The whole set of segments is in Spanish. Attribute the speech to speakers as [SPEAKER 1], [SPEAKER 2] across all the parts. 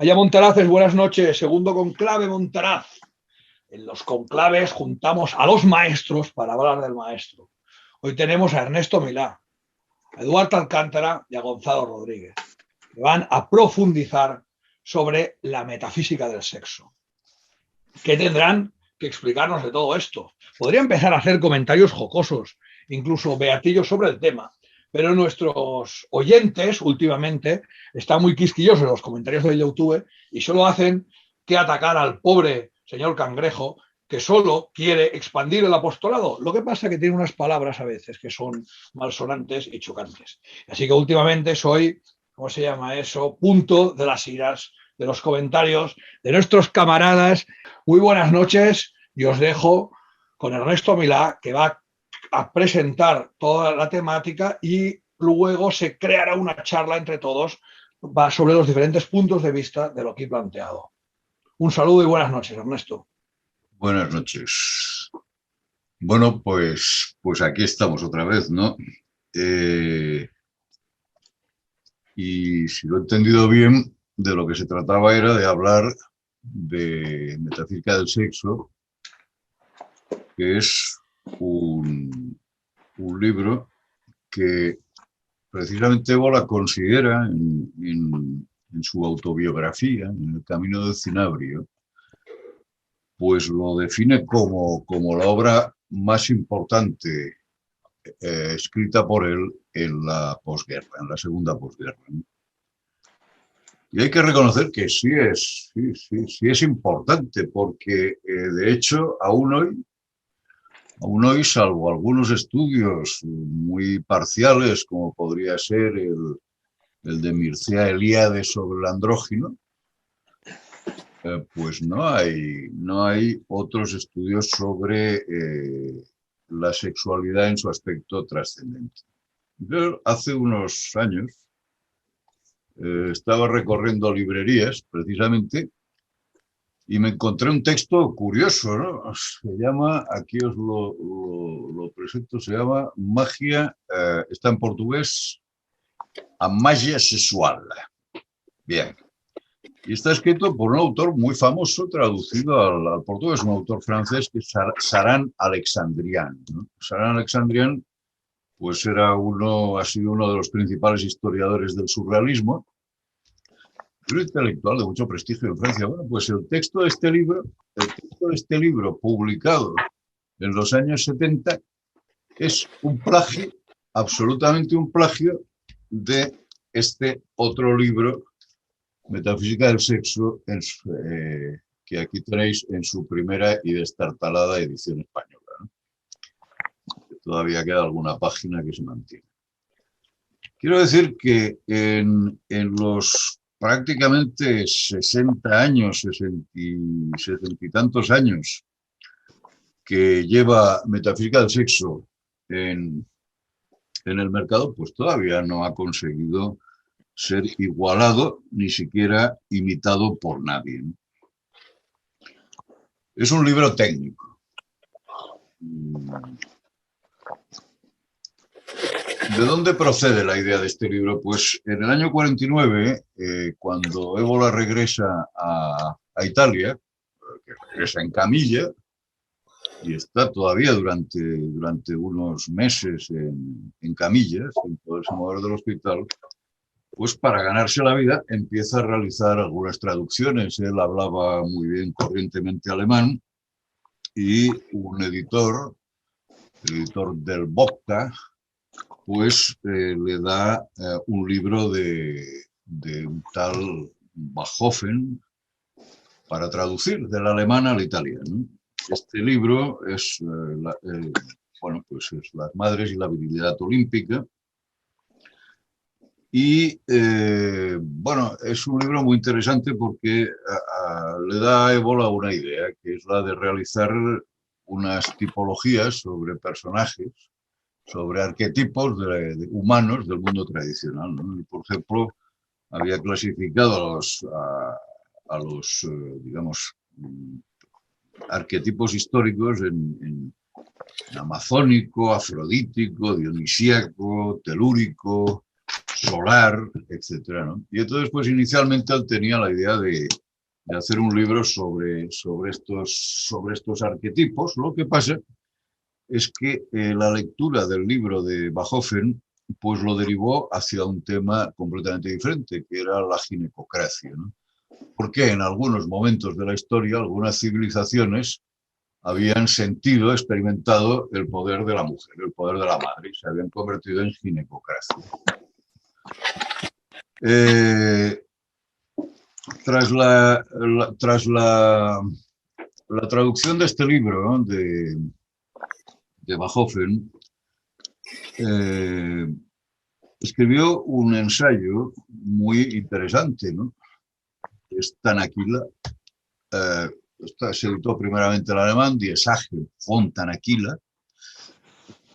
[SPEAKER 1] Allá Montaraces, buenas noches. Segundo conclave Montaraz. En los conclaves juntamos a los maestros para hablar del maestro. Hoy tenemos a Ernesto Milá, a Eduardo Alcántara y a Gonzalo Rodríguez, que van a profundizar sobre la metafísica del sexo. ¿Qué tendrán que explicarnos de todo esto? Podría empezar a hacer comentarios jocosos, incluso beatillos sobre el tema, pero nuestros oyentes últimamente están muy quisquillosos en los comentarios de YouTube y solo hacen que atacar al pobre señor Cangrejo, que solo quiere expandir el apostolado. Lo que pasa es que tiene unas palabras a veces que son malsonantes y chocantes. Así que últimamente soy, ¿cómo se llama eso?, punto de las iras de los comentarios de nuestros camaradas. Muy buenas noches y os dejo con Ernesto Milá, que va a presentar toda la temática y luego se creará una charla entre todos sobre los diferentes puntos de vista de lo que he planteado. Un saludo y buenas noches, Ernesto.
[SPEAKER 2] Buenas noches. Bueno, pues aquí estamos otra vez, ¿no? Y si lo he entendido bien, de lo que se trataba era de hablar de Metafísica del Sexo, que es un libro que precisamente Évola considera en su autobiografía, en El Camino del Cinabrio, pues lo define como la obra más importante escrita por él en la posguerra, en la segunda posguerra, ¿no? Y hay que reconocer que sí es importante, porque de hecho aún hoy, salvo algunos estudios muy parciales, como podría ser el de Mircea Eliade sobre el andrógino, pues no hay otros estudios sobre la sexualidad en su aspecto trascendente. Yo hace unos años estaba recorriendo librerías, precisamente, y me encontré un texto curioso, ¿no? Se llama, aquí os lo presento, se llama Magia, está en portugués, A Magia Sexual. Bien. Y está escrito por un autor muy famoso, traducido al portugués, un autor francés que es Saran Alexandrian, ¿no? Saran Alexandrian pues ha sido uno de los principales historiadores del surrealismo, un intelectual de mucho prestigio en Francia. Bueno, pues el texto de este libro publicado en los años 70 es un plagio, absolutamente un plagio de este otro libro, Metafísica del Sexo, que aquí tenéis en su primera y destartalada edición española, ¿no? Todavía queda alguna página que se mantiene. Quiero decir que en los prácticamente 60 años, 60 y tantos años que lleva Metafísica del Sexo en el mercado, pues todavía no ha conseguido ser igualado, ni siquiera imitado por nadie, ¿no? Es un libro técnico. ¿De dónde procede la idea de este libro? Pues en el año 49, cuando Évola regresa a Italia, que regresa en camilla, y está todavía durante unos meses en camillas, sin poderse mover del hospital, pues para ganarse la vida empieza a realizar algunas traducciones. Él hablaba muy bien corrientemente alemán, y un editor, el editor del Bocta, pues le da un libro de un tal Bachhofen para traducir del alemán al italiano. Este libro es, pues es Las Madres y la Virilidad Olímpica. Y bueno, es un libro muy interesante porque le da a Évola una idea, que es la de realizar unas tipologías sobre personajes, sobre arquetipos de humanos del mundo tradicional, ¿no? Y, por ejemplo, había clasificado a los digamos, arquetipos históricos en amazónico, afrodítico, dionisíaco, telúrico, solar, etcétera, ¿no? Y entonces, pues inicialmente él tenía la idea de hacer un libro sobre estos arquetipos. Lo que pasa es que la lectura del libro de Bachofen pues lo derivó hacia un tema completamente diferente, que era la ginecocracia, ¿no? Porque en algunos momentos de la historia, algunas civilizaciones habían sentido, experimentado el poder de la mujer, el poder de la madre, y se habían convertido en ginecocracia. Tras la traducción de este libro, ¿no?, de Bachofen, escribió un ensayo muy interesante, ¿no? Es Tanaquila. Se editó primeramente en alemán, Die Sage von Tanaquila,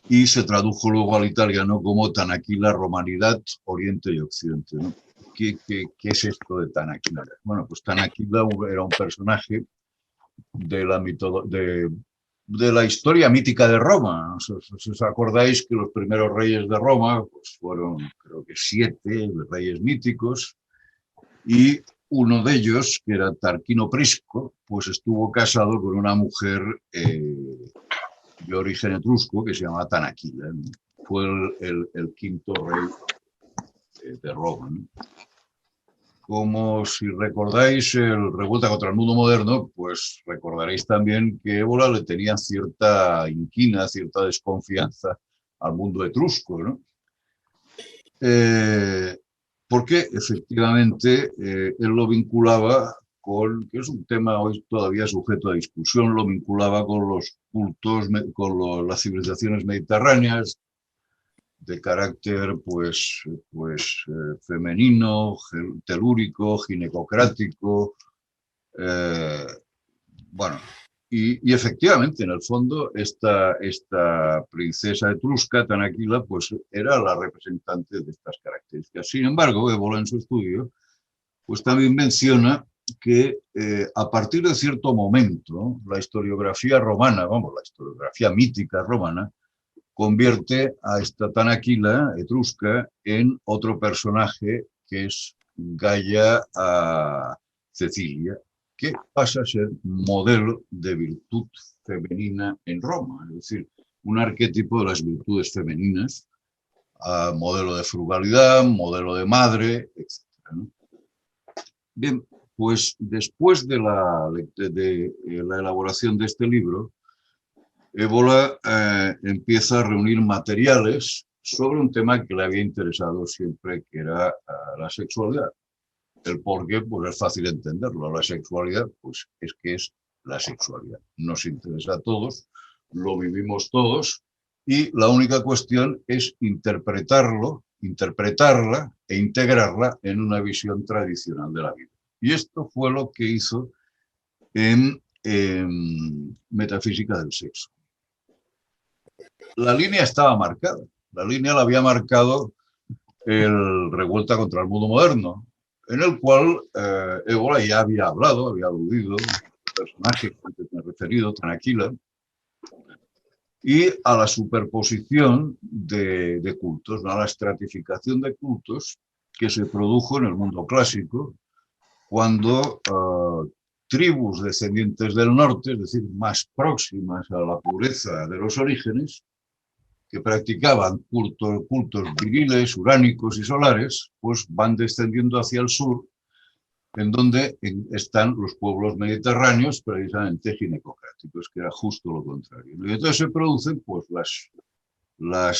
[SPEAKER 2] y se tradujo luego al italiano como Tanaquila, Romanidad, Oriente y Occidente, ¿no? ¿Qué es esto de Tanaquila? Bueno, pues Tanaquila era un personaje de la historia mítica de Roma. ¿Os acordáis que los primeros reyes de Roma pues fueron, creo que 7 reyes míticos, y uno de ellos, que era Tarquino Prisco, pues estuvo casado con una mujer de origen etrusco que se llamaba Tanaquila. Fue el quinto rey de Roma, ¿no? Como si recordáis el Revuelta contra el Mundo Moderno, pues recordaréis también que Ébola le tenía cierta inquina, cierta desconfianza al mundo etrusco, ¿no? Porque efectivamente él lo vinculaba con, que es un tema hoy todavía sujeto a discusión, lo vinculaba con los cultos, con las civilizaciones mediterráneas, de carácter femenino, telúrico, ginecocrático. Bueno, y efectivamente, en el fondo, esta princesa etrusca, Tanaquila, pues era la representante de estas características. Sin embargo, Ébola en su estudio pues también menciona que a partir de cierto momento, la historiografía romana, la historiografía mítica romana, convierte a esta Tanaquila etrusca en otro personaje, que es Gaia Cecilia, que pasa a ser modelo de virtud femenina en Roma, es decir, un arquetipo de las virtudes femeninas, modelo de frugalidad, modelo de madre, etc., ¿no? Bien, pues después de la elaboración de este libro, Ébola empieza a reunir materiales sobre un tema que le había interesado siempre, que era la sexualidad. El por qué, pues es fácil entenderlo. La sexualidad, pues es que es la sexualidad. Nos interesa a todos, lo vivimos todos, y la única cuestión es interpretarla e integrarla en una visión tradicional de la vida. Y esto fue lo que hizo en Metafísica del Sexo. La línea estaba marcada. La línea la había marcado el Revuelta contra el Mundo Moderno, en el cual Ébola ya había hablado, había aludido al personaje que antes me he referido, Tanaquila, y a la superposición de cultos, ¿no?, a la estratificación de cultos que se produjo en el mundo clásico cuando tribus descendientes del norte, es decir, más próximas a la pureza de los orígenes, que practicaban cultos viriles, uránicos y solares, pues van descendiendo hacia el sur, en donde están los pueblos mediterráneos precisamente ginecocráticos, que era justo lo contrario. Y entonces se producen pues no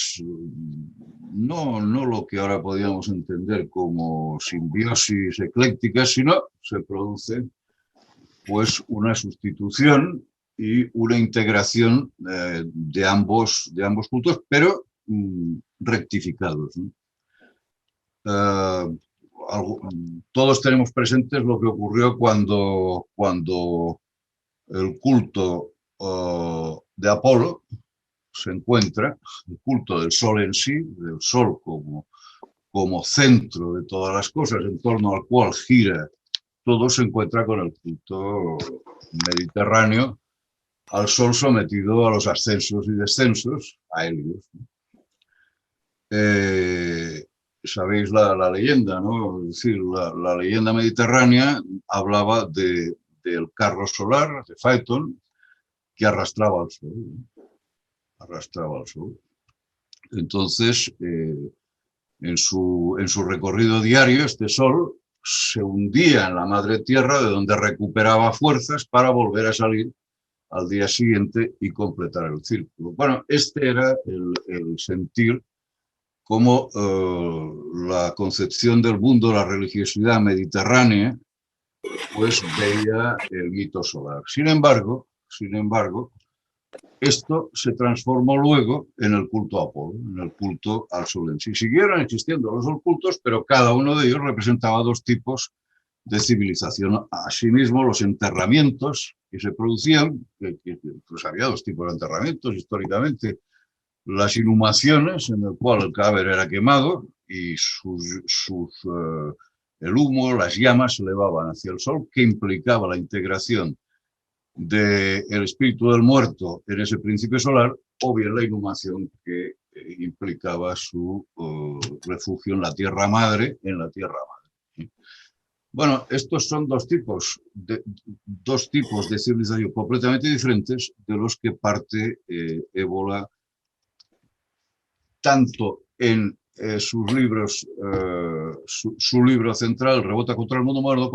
[SPEAKER 2] lo que ahora podríamos entender como simbiosis eclécticas, sino se produce pues una sustitución y una integración de ambos cultos, pero rectificados, ¿no? Todos tenemos presentes lo que ocurrió cuando el culto de Apolo se encuentra, el culto del sol en sí, del sol como centro de todas las cosas, en torno al cual gira todo, se encuentra con el culto mediterráneo al sol sometido a los ascensos y descensos, a Helios. sabéis la leyenda, ¿no? Es decir, la leyenda mediterránea hablaba del carro solar, de Phaeton, que arrastraba al sol, ¿no? Arrastraba al sol. Entonces, en su recorrido diario, este sol se hundía en la madre tierra, de donde recuperaba fuerzas para volver a salir al día siguiente y completar el círculo. Bueno, este era el sentir como la concepción del mundo, la religiosidad mediterránea, pues veía el mito solar. Sin embargo, esto se transformó luego en el culto a Apolo, en el culto al sol en sí. Siguieron existiendo los dos cultos, pero cada uno de ellos representaba dos tipos de civilización. Asimismo, los enterramientos que se producían, pues había dos tipos de enterramientos históricamente. Las inhumaciones, en el cual el cadáver era quemado y el humo, las llamas se elevaban hacia el sol, que implicaba la integración del espíritu del muerto en ese principio solar, o bien la inhumación que implicaba su refugio en la tierra madre, Bueno, estos son dos tipos de civilización completamente diferentes, de los que parte Ébola, tanto en sus libros, su libro central, Rebota contra el mundo moderno,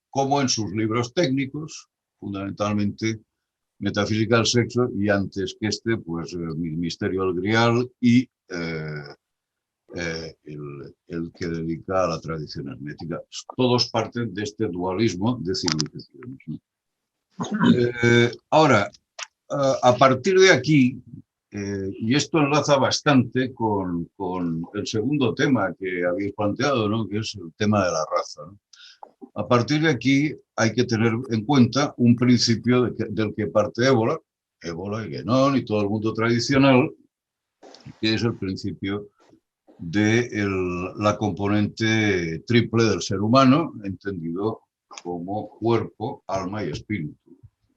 [SPEAKER 2] como en sus libros técnicos, fundamentalmente Metafísica del sexo, y antes que este, pues Misterio del Grial y el que dedica a la tradición hermética. Todos parten de este dualismo de civilizaciones, ¿no? Ahora, a partir de aquí, y esto enlaza bastante con el segundo tema que habéis planteado, ¿no? Que es el tema de la raza, ¿no? A partir de aquí hay que tener en cuenta un principio del que parte Ébola y Guénon y todo el mundo tradicional, que es el principio de la componente triple del ser humano, entendido como cuerpo, alma y espíritu.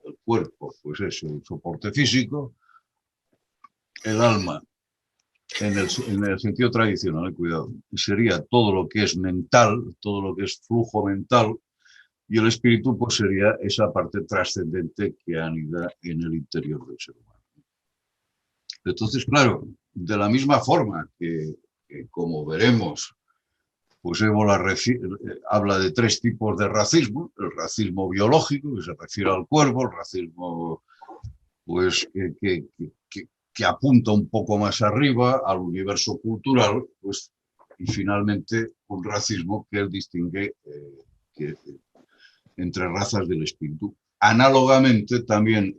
[SPEAKER 2] El cuerpo, pues es el soporte físico, el alma, en el sentido tradicional, cuidado, sería todo lo que es mental, todo lo que es flujo mental, y el espíritu pues sería esa parte trascendente que anida en el interior del ser humano. Entonces, claro, de la misma forma que como veremos, pues Ébola habla de tres tipos de racismo: el racismo biológico, que se refiere al cuerpo; el racismo pues que apunta un poco más arriba al universo cultural, pues, y finalmente un racismo que él distingue entre razas del espíritu. Análogamente también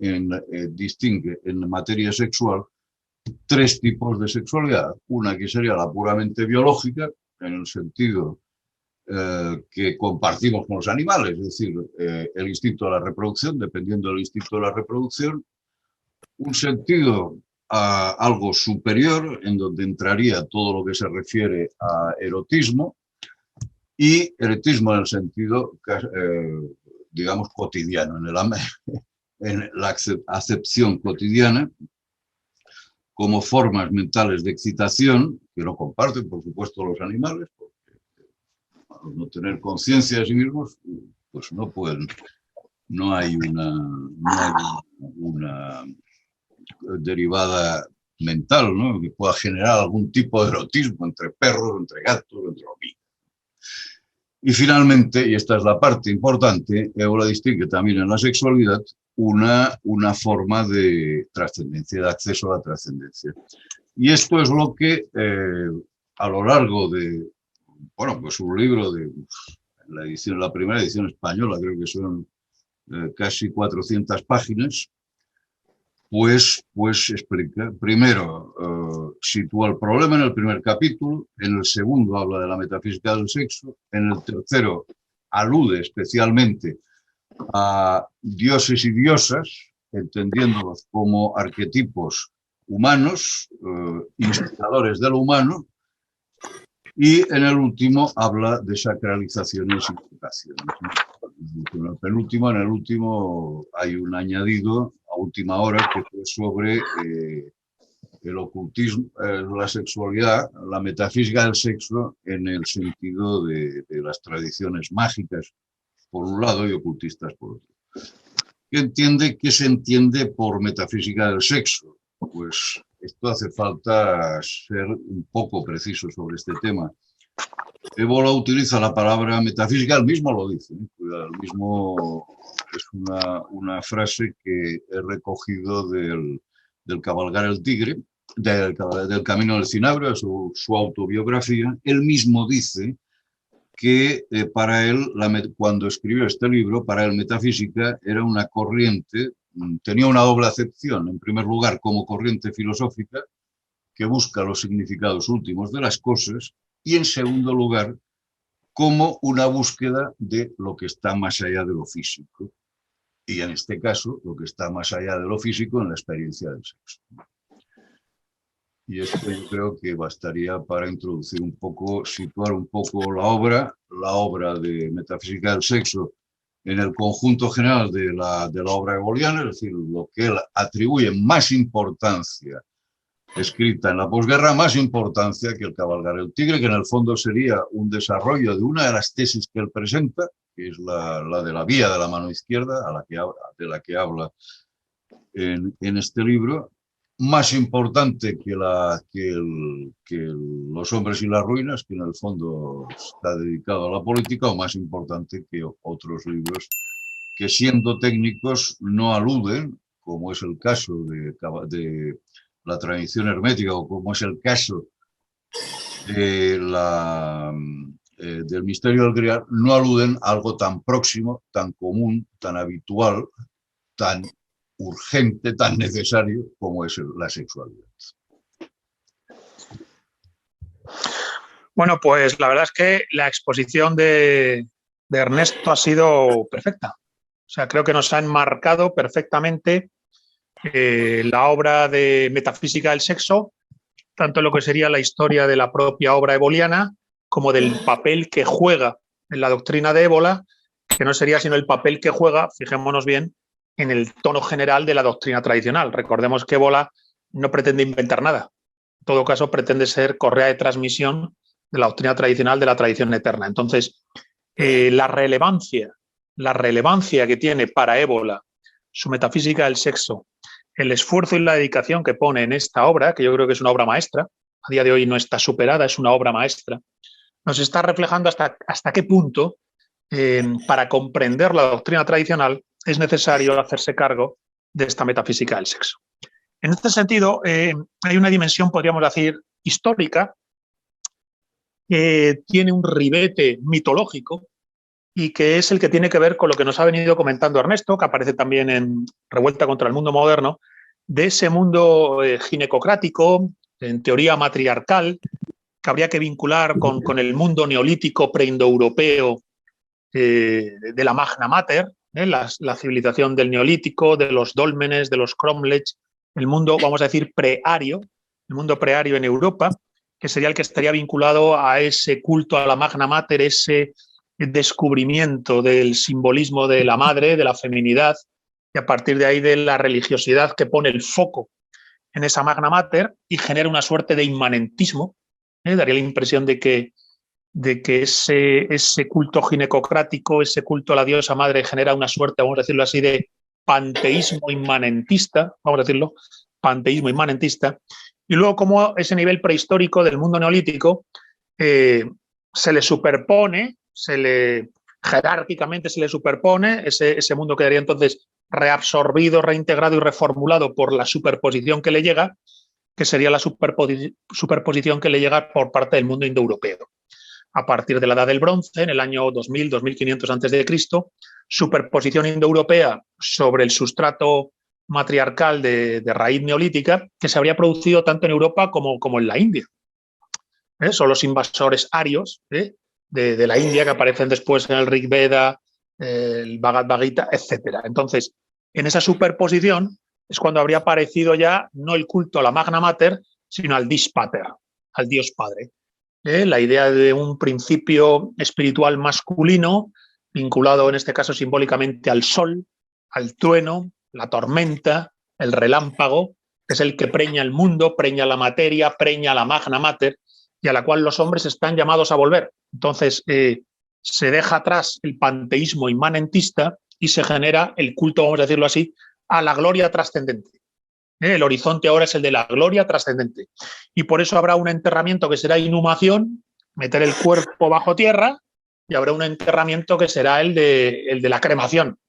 [SPEAKER 2] distingue en materia sexual tres tipos de sexualidad: una que sería la puramente biológica, en el sentido que compartimos con los animales, es decir, el instinto de la reproducción, dependiendo del instinto de la reproducción; un sentido a algo superior, en donde entraría todo lo que se refiere a erotismo, y erotismo en el sentido, digamos, cotidiano, en la acepción cotidiana, como formas mentales de excitación, que no comparten, por supuesto, los animales, porque al no tener conciencia de sí mismos, pues no hay una derivada mental, ¿no?, que pueda generar algún tipo de erotismo entre perros, entre gatos, entre hormigas. Y finalmente, y esta es la parte importante, Ébola distingue también en la sexualidad una forma de trascendencia, de acceso a la trascendencia. Y esto es lo que a lo largo de, bueno, pues un libro de la primera edición española, creo que son casi 400 páginas, pues explica. Primero, sitúa el problema en el primer capítulo; en el segundo habla de la metafísica del sexo; en el tercero alude especialmente a dioses y diosas, entendiéndolos como arquetipos humanos, inspiradores de lo humano; y en el último habla de sacralizaciones y invocaciones. En el último hay un añadido a última hora que fue sobre el ocultismo, la sexualidad, la metafísica del sexo en el sentido de las tradiciones mágicas, por un lado, y ocultistas por otro. ¿Qué se entiende por metafísica del sexo? Pues esto hace falta ser un poco preciso sobre este tema. Ébola utiliza la palabra metafísica, él mismo lo dice, él mismo es una frase que he recogido del Cabalgar el Tigre, del Camino del Cinabrio, su autobiografía. Él mismo dice que para él, cuando escribió este libro, para él metafísica era una corriente, tenía una doble acepción, en primer lugar como corriente filosófica que busca los significados últimos de las cosas, y en segundo lugar como una búsqueda de lo que está más allá de lo físico, y en este caso lo que está más allá de lo físico en la experiencia del sexo. Y esto yo creo que bastaría para introducir un poco, situar un poco la obra de Metafísica del Sexo en el conjunto general de la obra eboliana, es decir, lo que él atribuye más importancia escrita en la posguerra, más importancia que el Cabalgar el Tigre, que en el fondo sería un desarrollo de una de las tesis que él presenta, que es la de la vía de la mano izquierda, de la que habla en este libro, más importante que Los hombres y las ruinas, que en el fondo está dedicado a la política, o más importante que otros libros que, siendo técnicos, no aluden, como es el caso de la tradición hermética, o como es el caso de del misterio del Grial, no aluden a algo tan próximo, tan común, tan habitual, tan urgente, tan necesario como es la sexualidad.
[SPEAKER 3] Bueno, pues la verdad es que la exposición de Ernesto ha sido perfecta. O sea, creo que nos ha enmarcado perfectamente la obra de Metafísica del Sexo, tanto lo que sería la historia de la propia obra eboliana como del papel que juega en la doctrina de Ébola, que no sería sino el papel que juega, fijémonos bien, en el tono general de la doctrina tradicional. Recordemos que Ébola no pretende inventar nada. En todo caso, pretende ser correa de transmisión de la doctrina tradicional, de la tradición eterna. Entonces, la relevancia que tiene para Ébola su Metafísica del Sexo, el esfuerzo y la dedicación que pone en esta obra, que yo creo que es una obra maestra, a día de hoy no está superada, es una obra maestra, nos está reflejando hasta qué punto, para comprender la doctrina tradicional, es necesario hacerse cargo de esta metafísica del sexo. En este sentido, hay una dimensión, podríamos decir, histórica, que tiene un ribete mitológico y que es el que tiene que ver con lo que nos ha venido comentando Ernesto, que aparece también en Revuelta contra el Mundo Moderno, de ese mundo ginecocrático, en teoría matriarcal, que habría que vincular con el mundo neolítico preindoeuropeo de la Magna Mater, la civilización del neolítico, de los dólmenes, de los cromlechs, el mundo, vamos a decir, preario, el mundo preario en Europa, que sería el que estaría vinculado a ese culto a la Magna Mater, ese descubrimiento del simbolismo de la madre, de la feminidad, y a partir de ahí de la religiosidad que pone el foco en esa Magna Mater y genera una suerte de inmanentismo. Daría la impresión de que ese culto ginecocrático, ese culto a la diosa madre genera una suerte, vamos a decirlo así, de panteísmo inmanentista, vamos a decirlo, panteísmo inmanentista, y luego como ese nivel prehistórico del mundo neolítico se le superpone, jerárquicamente se le superpone, ese mundo quedaría entonces reabsorbido, reintegrado y reformulado por la superposición que le llega, que sería la superposición que le llega por parte del mundo indoeuropeo. A partir de la Edad del Bronce, en el año 2000-2500 a.C., superposición indoeuropea sobre el sustrato matriarcal de raíz neolítica que se habría producido tanto en Europa como en la India. Son los invasores arios de la India que aparecen después en el Rig Veda, el Bhagavad Gita, etc. Entonces, en esa superposición es cuando habría aparecido ya no el culto a la Magna Mater, sino al Dis Pater, al Dios Padre. La idea de un principio espiritual masculino, vinculado en este caso simbólicamente al sol, al trueno, la tormenta, el relámpago, que es el que preña el mundo, preña la materia, preña la magna mater, y a la cual los hombres están llamados a volver. Entonces, se deja atrás el panteísmo inmanentista y se genera el culto, vamos a decirlo así, a la gloria trascendente. El horizonte ahora es el de la gloria trascendente. Y por eso habrá un enterramiento que será inhumación, meter el cuerpo bajo tierra, y habrá un enterramiento que será el de la cremación,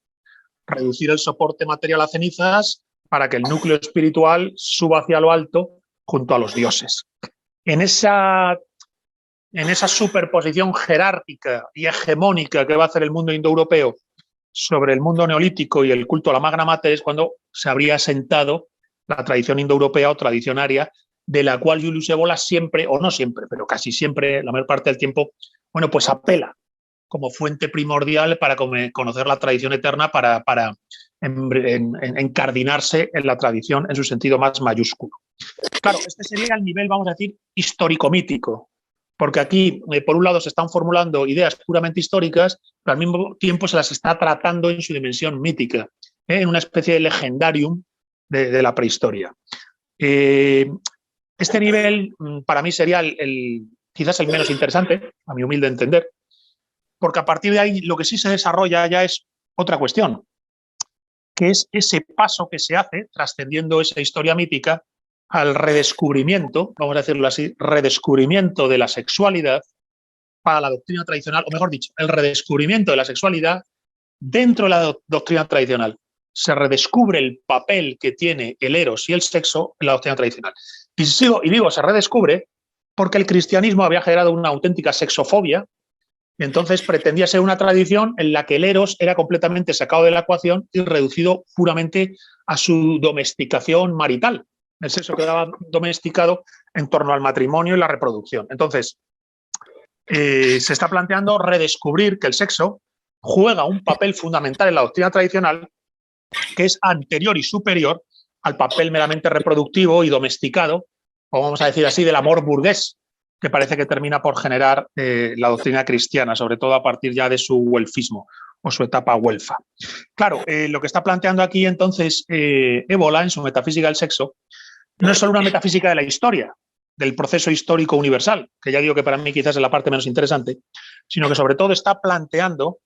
[SPEAKER 3] reducir el soporte material a cenizas para que el núcleo espiritual suba hacia lo alto junto a los dioses. En esa superposición jerárquica y hegemónica que va a hacer el mundo indoeuropeo sobre el mundo neolítico y el culto a la magna mater es cuando se habría asentado la tradición indoeuropea o tradicionaria, de la cual Julius Evola siempre, o no siempre, pero casi siempre, la mayor parte del tiempo, bueno, pues apela como fuente primordial para conocer la tradición eterna, para encardinarse en la tradición en su sentido más mayúsculo. Claro, este sería el nivel, vamos a decir, histórico-mítico, porque aquí, por un lado, se están formulando ideas puramente históricas, pero al mismo tiempo se las está tratando en su dimensión mítica, en una especie de legendarium de la prehistoria. Este nivel, para mí, sería quizás el menos interesante, a mi humilde entender, porque a partir de ahí lo que sí se desarrolla ya es otra cuestión, que es ese paso que se hace, trascendiendo esa historia mítica, al redescubrimiento, vamos a decirlo así, redescubrimiento de la sexualidad para la doctrina tradicional, o mejor dicho, el redescubrimiento de la sexualidad dentro de la doctrina tradicional. Se redescubre el papel que tiene el eros y el sexo en la doctrina tradicional. Y digo, se redescubre porque el cristianismo había generado una auténtica sexofobia, y entonces pretendía ser una tradición en la que el eros era completamente sacado de la ecuación y reducido puramente a su domesticación marital. El sexo quedaba domesticado en torno al matrimonio y la reproducción. Entonces, se está planteando redescubrir que el sexo juega un papel fundamental en la doctrina tradicional que es anterior y superior al papel meramente reproductivo y domesticado, o vamos a decir así, del amor burgués, que parece que termina por generar la doctrina cristiana, sobre todo a partir ya de su güelfismo o su etapa güelfa. Claro, lo que está planteando aquí entonces Evola en su metafísica del sexo no es solo una metafísica de la historia, del proceso histórico universal, que ya digo que para mí quizás es la parte menos interesante, sino que sobre todo está planteando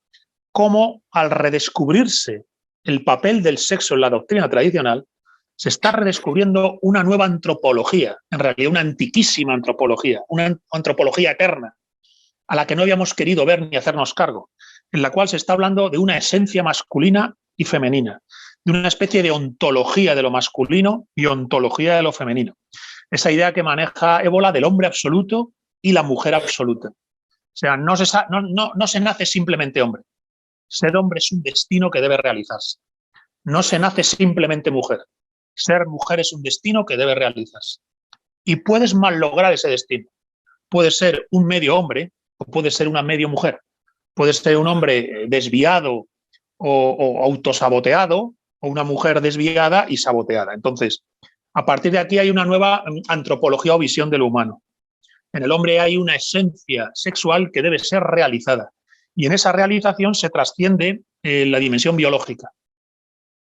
[SPEAKER 3] cómo al redescubrirse el papel del sexo en la doctrina tradicional, se está redescubriendo una nueva antropología, en realidad una antiquísima antropología, una antropología eterna, a la que no habíamos querido ver ni hacernos cargo, en la cual se está hablando de una esencia masculina y femenina, de una especie de ontología de lo masculino y ontología de lo femenino. Esa idea que maneja Evola del hombre absoluto y la mujer absoluta. O sea, no se nace simplemente hombre. Ser hombre es un destino que debe realizarse. No se nace simplemente mujer. Ser mujer es un destino que debe realizarse. Y puedes malograr ese destino. Puedes ser un medio hombre o puedes ser una medio mujer. Puedes ser un hombre desviado o autosaboteado o una mujer desviada y saboteada. Entonces, a partir de aquí hay una nueva antropología o visión de lo humano. En el hombre hay una esencia sexual que debe ser realizada. Y en esa realización se trasciende la dimensión biológica,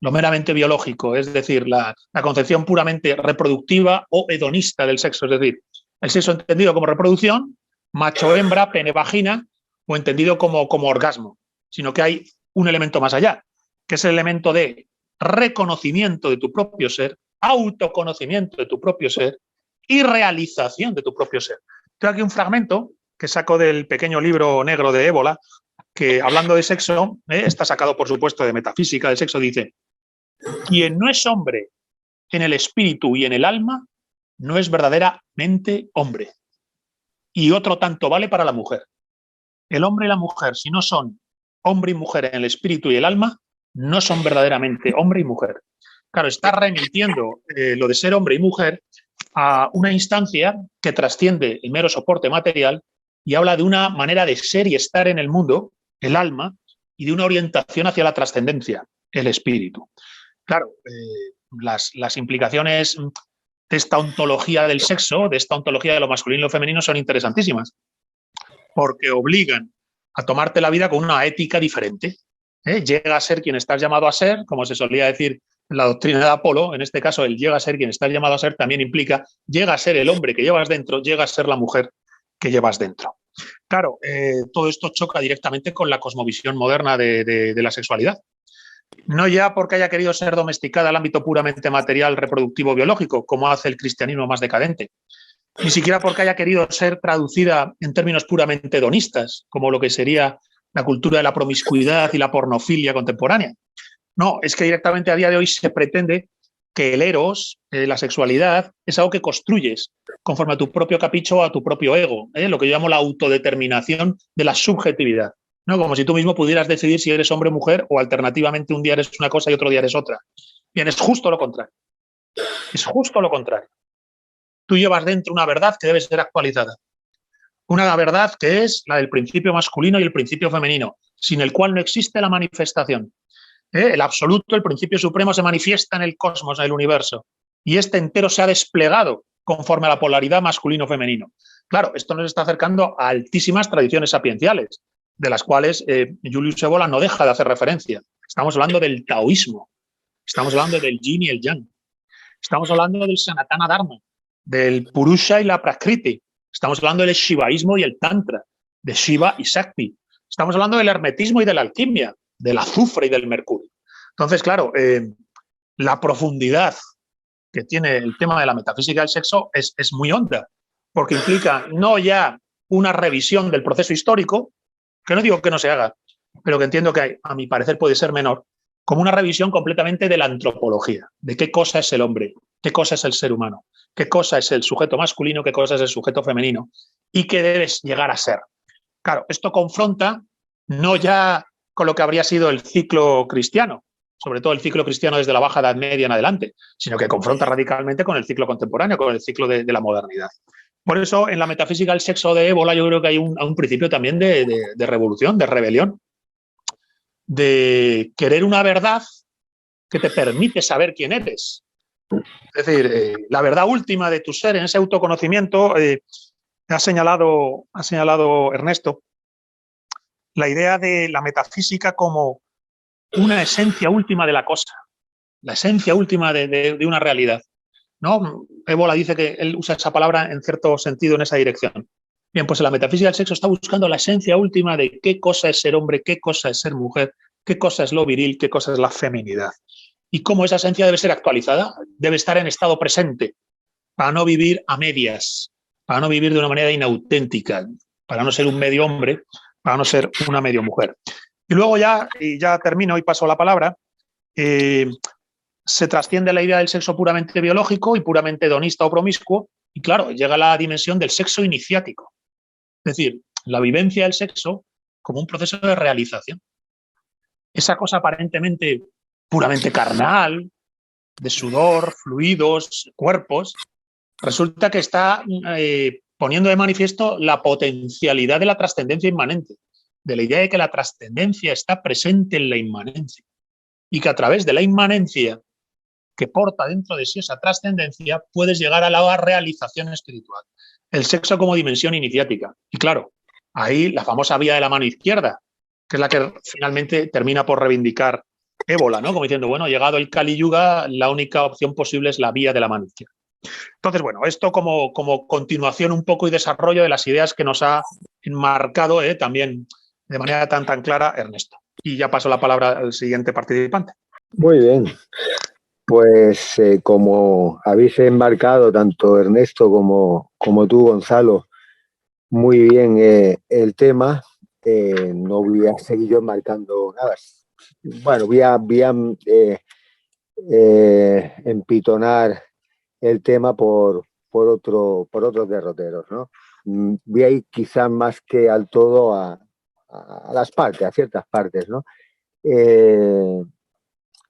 [SPEAKER 3] lo meramente biológico, es decir, la concepción puramente reproductiva o hedonista del sexo, es decir, el sexo entendido como reproducción, macho-hembra, pene-vagina, o entendido como orgasmo, sino que hay un elemento más allá, que es el elemento de reconocimiento de tu propio ser, autoconocimiento de tu propio ser y realización de tu propio ser. Tengo aquí un fragmento que saco del pequeño libro negro de Evola, que hablando de sexo, está sacado por supuesto de metafísica del sexo, dice: quien no es hombre en el espíritu y en el alma, no es verdaderamente hombre. Y otro tanto vale para la mujer. El hombre y la mujer, si no son hombre y mujer en el espíritu y el alma, no son verdaderamente hombre y mujer. Claro, está remitiendo lo de ser hombre y mujer a una instancia que trasciende el mero soporte material y habla de una manera de ser y estar en el mundo, el alma, y de una orientación hacia la trascendencia, el espíritu. Claro, las implicaciones de esta ontología del sexo, de esta ontología de lo masculino y lo femenino son interesantísimas, porque obligan a tomarte la vida con una ética diferente. Llega a ser quien estás llamado a ser, como se solía decir la doctrina de Apolo, en este caso el llega a ser quien estás llamado a ser, también implica llega a ser el hombre que llevas dentro, llega a ser la mujer que llevas dentro. Claro, todo esto choca directamente con la cosmovisión moderna de la sexualidad. No ya porque haya querido ser domesticada al ámbito puramente material, reproductivo, biológico, como hace el cristianismo más decadente, ni siquiera porque haya querido ser traducida en términos puramente hedonistas, como lo que sería la cultura de la promiscuidad y la pornofilia contemporánea. No, es que directamente a día de hoy se pretende que el eros, la sexualidad, es algo que construyes conforme a tu propio capricho o a tu propio ego, lo que yo llamo la autodeterminación de la subjetividad. ¿No? Como si tú mismo pudieras decidir si eres hombre o mujer o alternativamente un día eres una cosa y otro día eres otra. Bien, es justo lo contrario. Es justo lo contrario. Tú llevas dentro una verdad que debe ser actualizada. Una verdad que es la del principio masculino y el principio femenino, sin el cual no existe la manifestación. El absoluto, el principio supremo, se manifiesta en el cosmos, en el universo. Y este entero se ha desplegado conforme a la polaridad masculino-femenino. Claro, esto nos está acercando a altísimas tradiciones sapienciales, de las cuales Julius Evola no deja de hacer referencia. Estamos hablando del taoísmo, estamos hablando del yin y el yang, estamos hablando del Sanatana Dharma, del Purusha y la Prakriti, estamos hablando del shivaísmo y el tantra, de Shiva y Shakti, estamos hablando del hermetismo y de la alquimia, del azufre y del mercurio. Entonces, claro, la profundidad que tiene el tema de la metafísica del sexo es muy honda, porque implica no ya una revisión del proceso histórico, que no digo que no se haga, pero que entiendo que a mi parecer puede ser menor, como una revisión completamente de la antropología, de qué cosa es el hombre, qué cosa es el ser humano, qué cosa es el sujeto masculino, qué cosa es el sujeto femenino y qué debes llegar a ser. Claro, esto confronta no ya con lo que habría sido el ciclo cristiano, sobre todo el ciclo cristiano desde la Baja Edad Media en adelante, sino que confronta radicalmente con el ciclo contemporáneo, con el ciclo de la modernidad. Por eso, en la metafísica del sexo de Ébola, yo creo que hay un principio también de revolución, de rebelión, de querer una verdad que te permite saber quién eres. Es decir, la verdad última de tu ser, en ese autoconocimiento, ha señalado Ernesto, la idea de la metafísica como una esencia última de la cosa, la esencia última de una realidad. ¿No? Ébola dice que él usa esa palabra en cierto sentido en esa dirección. Bien, pues la metafísica del sexo está buscando la esencia última de qué cosa es ser hombre, qué cosa es ser mujer, qué cosa es lo viril, qué cosa es la feminidad. Y cómo esa esencia debe ser actualizada, debe estar en estado presente, para no vivir a medias, para no vivir de una manera inauténtica, para no ser un medio hombre, para no ser una medio mujer. Y luego ya termino y paso la palabra, se trasciende la idea del sexo puramente biológico y puramente hedonista o promiscuo, y claro, llega a la dimensión del sexo iniciático. Es decir, la vivencia del sexo como un proceso de realización. Esa cosa aparentemente puramente carnal, de sudor, fluidos, cuerpos, resulta que está poniendo de manifiesto la potencialidad de la trascendencia inmanente, de la idea de que la trascendencia está presente en la inmanencia y que a través de la inmanencia que porta dentro de sí esa trascendencia, puedes llegar a la realización espiritual. El sexo como dimensión iniciática. Y claro, ahí la famosa vía de la mano izquierda, que es la que finalmente termina por reivindicar Ébola, ¿no? Como diciendo, bueno, llegado el Kali Yuga, la única opción posible es la vía de la mano izquierda. Entonces, bueno, esto como continuación un poco y desarrollo de las ideas que nos ha enmarcado también de manera tan clara Ernesto. Y ya paso la palabra al siguiente participante.
[SPEAKER 4] Muy bien. Pues como habéis embarcado tanto Ernesto como tú, Gonzalo, muy bien el tema, no voy a seguir yo enmarcando nada. Bueno, voy a empitonar el tema por otros derroteros, ¿no? Voy a ir quizás más que al todo a las partes, a ciertas partes, ¿no?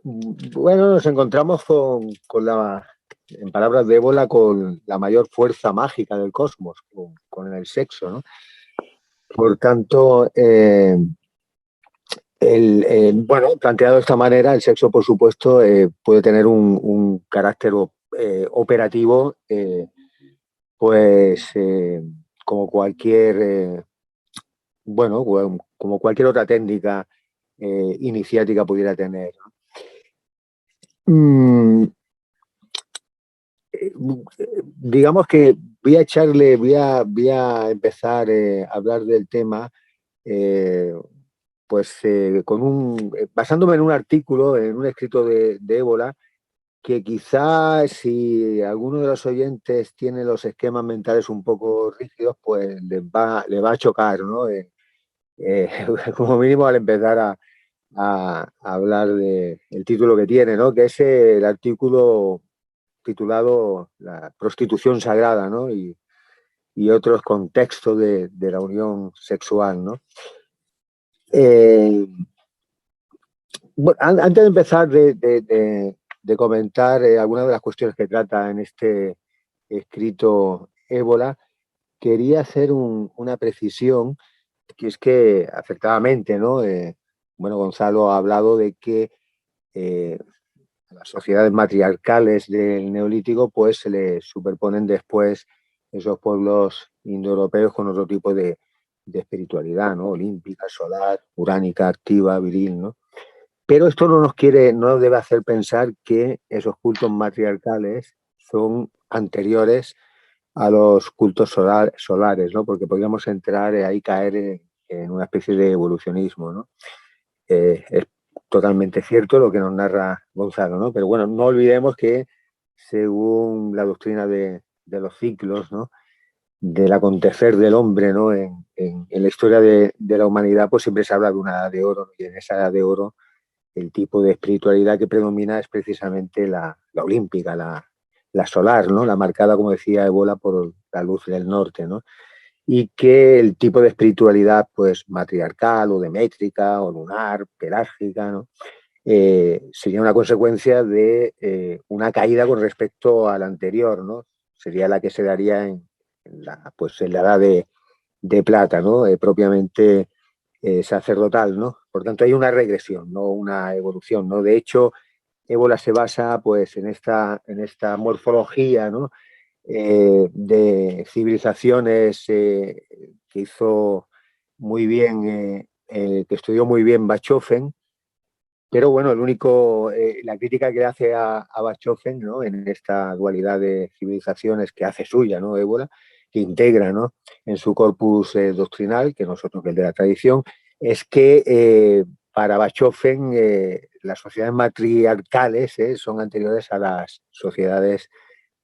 [SPEAKER 4] Bueno, nos encontramos en palabras de Ébola, con la mayor fuerza mágica del cosmos, con el sexo, ¿no? Por tanto, bueno, planteado de esta manera, el sexo, por supuesto, puede tener un carácter operativo, pues como cualquier, bueno, como cualquier otra técnica iniciática pudiera tener, ¿no? Mm, digamos que voy a empezar a hablar del tema, eh, basándome en un artículo, en un escrito de Ébola, que quizá si alguno de los oyentes tiene los esquemas mentales un poco rígidos, pues le va a chocar, ¿no? Eh, como mínimo al empezar a hablar del título que tiene, ¿no? Que es el artículo titulado La prostitución sagrada, ¿no? Y otros contextos de la unión sexual, ¿no? Eh, bueno, antes de empezar de comentar algunas de las cuestiones que trata en este escrito Ébola, quería hacer una precisión, que es que afectadamente, ¿no? Bueno, Gonzalo ha hablado de que eh, las sociedades matriarcales del Neolítico pues se le superponen después esos pueblos indoeuropeos con otro tipo de espiritualidad, ¿no? Olímpica, solar, uránica, activa, viril, ¿no? Pero esto no nos debe hacer pensar que esos cultos matriarcales son anteriores a los cultos solares, ¿no? Porque podríamos entrar ahí, caer en una especie de evolucionismo, ¿no? Es totalmente cierto lo que nos narra Gonzalo, ¿no? Pero bueno, no olvidemos que según la doctrina de los ciclos, ¿no? Del acontecer del hombre, ¿no? En la historia de la humanidad, pues siempre se habla de una edad de oro, ¿no? Y en esa edad de oro el tipo de espiritualidad que predomina es precisamente la olímpica, la solar, ¿no? La marcada, como decía Ébola, por la luz del norte, ¿no? Y que el tipo de espiritualidad, pues, matriarcal o demétrica o lunar, pelárgica, ¿no? Sería una consecuencia de una caída con respecto a la anterior, ¿no? Sería la que se daría pues, en la edad de plata, ¿no? Propiamente sacerdotal, ¿no? Por tanto, hay una regresión, no una evolución, ¿no? De hecho, Ébola se basa, pues, en esta morfología, ¿no? De civilizaciones que hizo muy bien, que estudió muy bien Bachofen, pero bueno, la crítica que hace a Bachofen, ¿no? En esta dualidad de civilizaciones que hace suya, ¿no? Ébola, que integra, ¿no? En su corpus doctrinal, que nosotros, que el de la tradición, es que para Bachofen las sociedades matriarcales son anteriores a las sociedades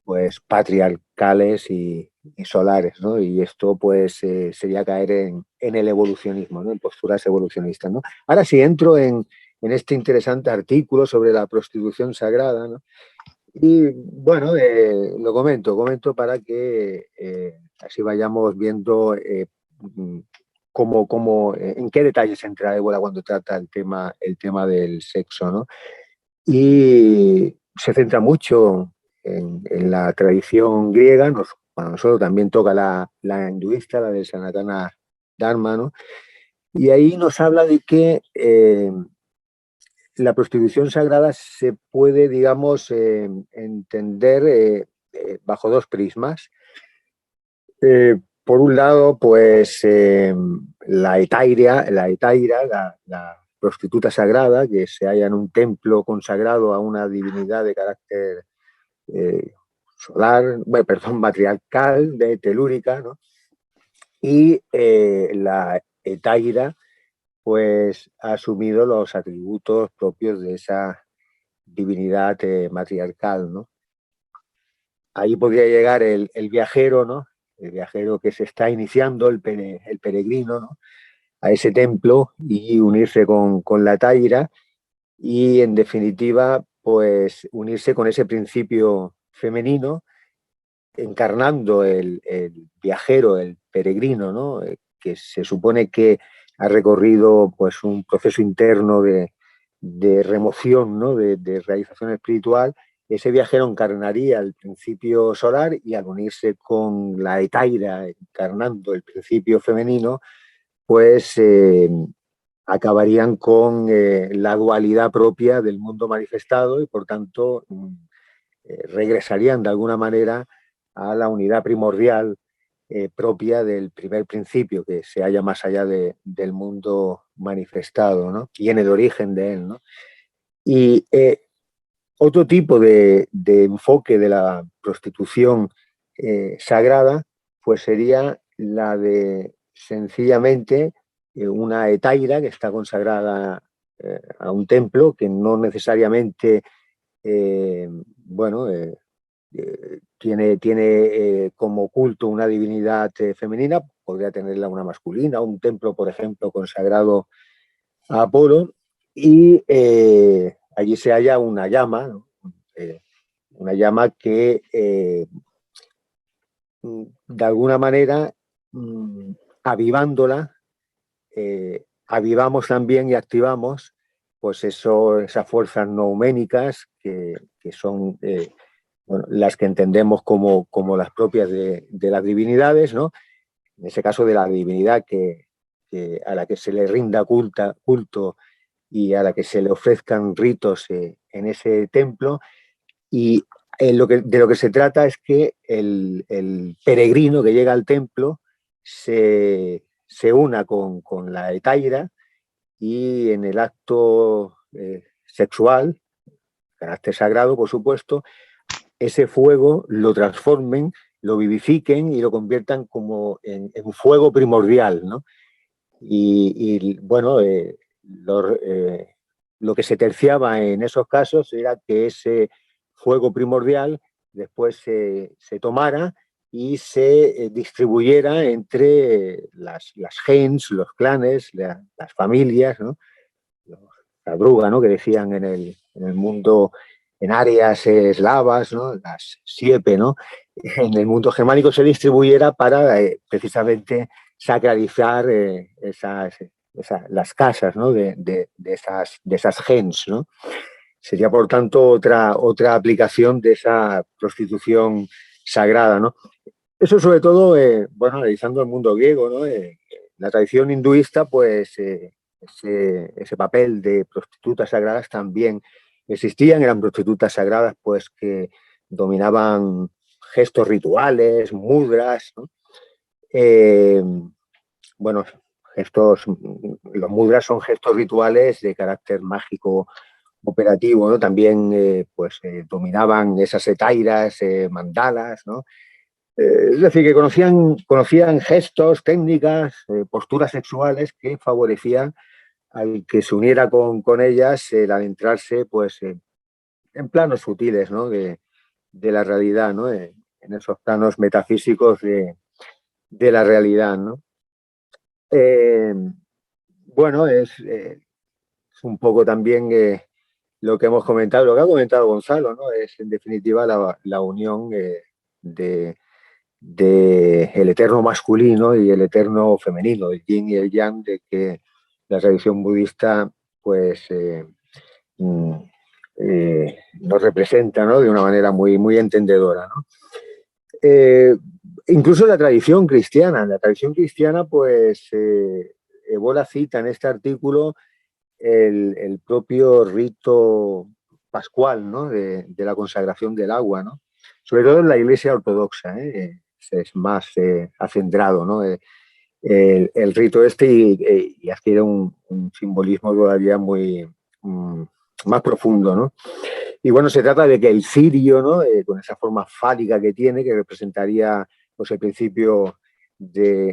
[SPEAKER 4] pues patriarcales y solares, ¿no? Y esto pues sería caer en el evolucionismo, ¿no? En posturas evolucionistas, ¿no? Ahora sí entro en este interesante artículo sobre la prostitución sagrada, ¿no? Y bueno, lo comento para que así vayamos viendo en qué detalles entra Ébola cuando trata el tema del sexo, ¿no? Y se centra mucho en la tradición griega, para nosotros también toca la hinduista, la del Sanatana Dharma, ¿no? Y ahí nos habla de que la prostitución sagrada se puede, digamos, entender bajo dos prismas. Por un lado, pues la prostituta sagrada, que se halla en un templo consagrado a una divinidad de carácter solar, bueno, perdón, matriarcal, telúrica, ¿no? Y la etaira, pues ha asumido los atributos propios de esa divinidad matriarcal, ¿no? Ahí podría llegar el viajero, ¿no? El viajero que se está iniciando, el peregrino, ¿no? A ese templo y unirse con la Taira y, en definitiva, pues unirse con ese principio femenino, encarnando el viajero, el peregrino, ¿no? Que se supone que ha recorrido pues un proceso interno de remoción, ¿no? De realización espiritual. Ese viajero encarnaría el principio solar y, al unirse con la etaira, encarnando el principio femenino, pues acabarían con la dualidad propia del mundo manifestado y, por tanto, regresarían de alguna manera a la unidad primordial propia del primer principio, que se halla más allá del mundo manifestado, ¿no? Tiene de origen de él, ¿no? Y Otro tipo de enfoque de la prostitución sagrada, pues sería la de sencillamente una hetaira que está consagrada a un templo, que no necesariamente tiene como culto una divinidad femenina, podría tenerla una masculina, un templo, por ejemplo, consagrado a Apolo, y allí se halla una llama, ¿no? Una llama que de alguna manera, avivándola, avivamos también y activamos pues esas fuerzas nouménicas que son las que entendemos como las propias de las divinidades, ¿no? En ese caso de la divinidad a la que se le rinda culto y a la que se le ofrezcan ritos en ese templo. Y de lo que se trata es que el peregrino que llega al templo se una con la hetaira, y en el acto sexual, carácter sagrado, por supuesto, ese fuego lo transformen, lo vivifiquen y lo conviertan como en fuego primordial, ¿no? Y bueno, lo que se terciaba en esos casos era que ese fuego primordial después se tomara y se distribuyera entre las gens, los clanes, las familias, ¿no? La bruga, ¿no? Que decían en el mundo, en áreas eslavas, ¿no? Las siepe, ¿no? En el mundo germánico se distribuyera para precisamente sacralizar las casas, ¿no? de esas gens, ¿no? Sería, por tanto, otra aplicación de esa prostitución sagrada, ¿no? Eso sobre todo, analizando el mundo griego, ¿no? La tradición hinduista, pues ese papel de prostitutas sagradas también existían. Eran prostitutas sagradas pues que dominaban gestos rituales, mudras, ¿no? Los mudras son gestos rituales de carácter mágico operativo, ¿no? También dominaban esas etairas, mandalas, ¿no? Es decir, que conocían gestos, técnicas, posturas sexuales que favorecían al que se uniera con ellas, el adentrarse pues, en planos sutiles, ¿no? de la realidad, ¿no? En esos planos metafísicos de la realidad, ¿no? Es un poco también lo que hemos comentado, lo que ha comentado Gonzalo, ¿no? Es en definitiva la unión de el eterno masculino y el eterno femenino, el yin y el yang, de que la tradición budista pues nos representa, ¿no? De una manera muy, muy entendedora, ¿no? Incluso la tradición cristiana pues Evola cita en este artículo el propio rito pascual, ¿no? de la consagración del agua, ¿no? Sobre todo en la Iglesia ortodoxa, es más acendrado, ¿no? El rito este y adquiere un simbolismo todavía muy más profundo, ¿no? Y bueno, se trata de que el cirio, ¿no? Con esa forma fálica que tiene, que representaría pues, el principio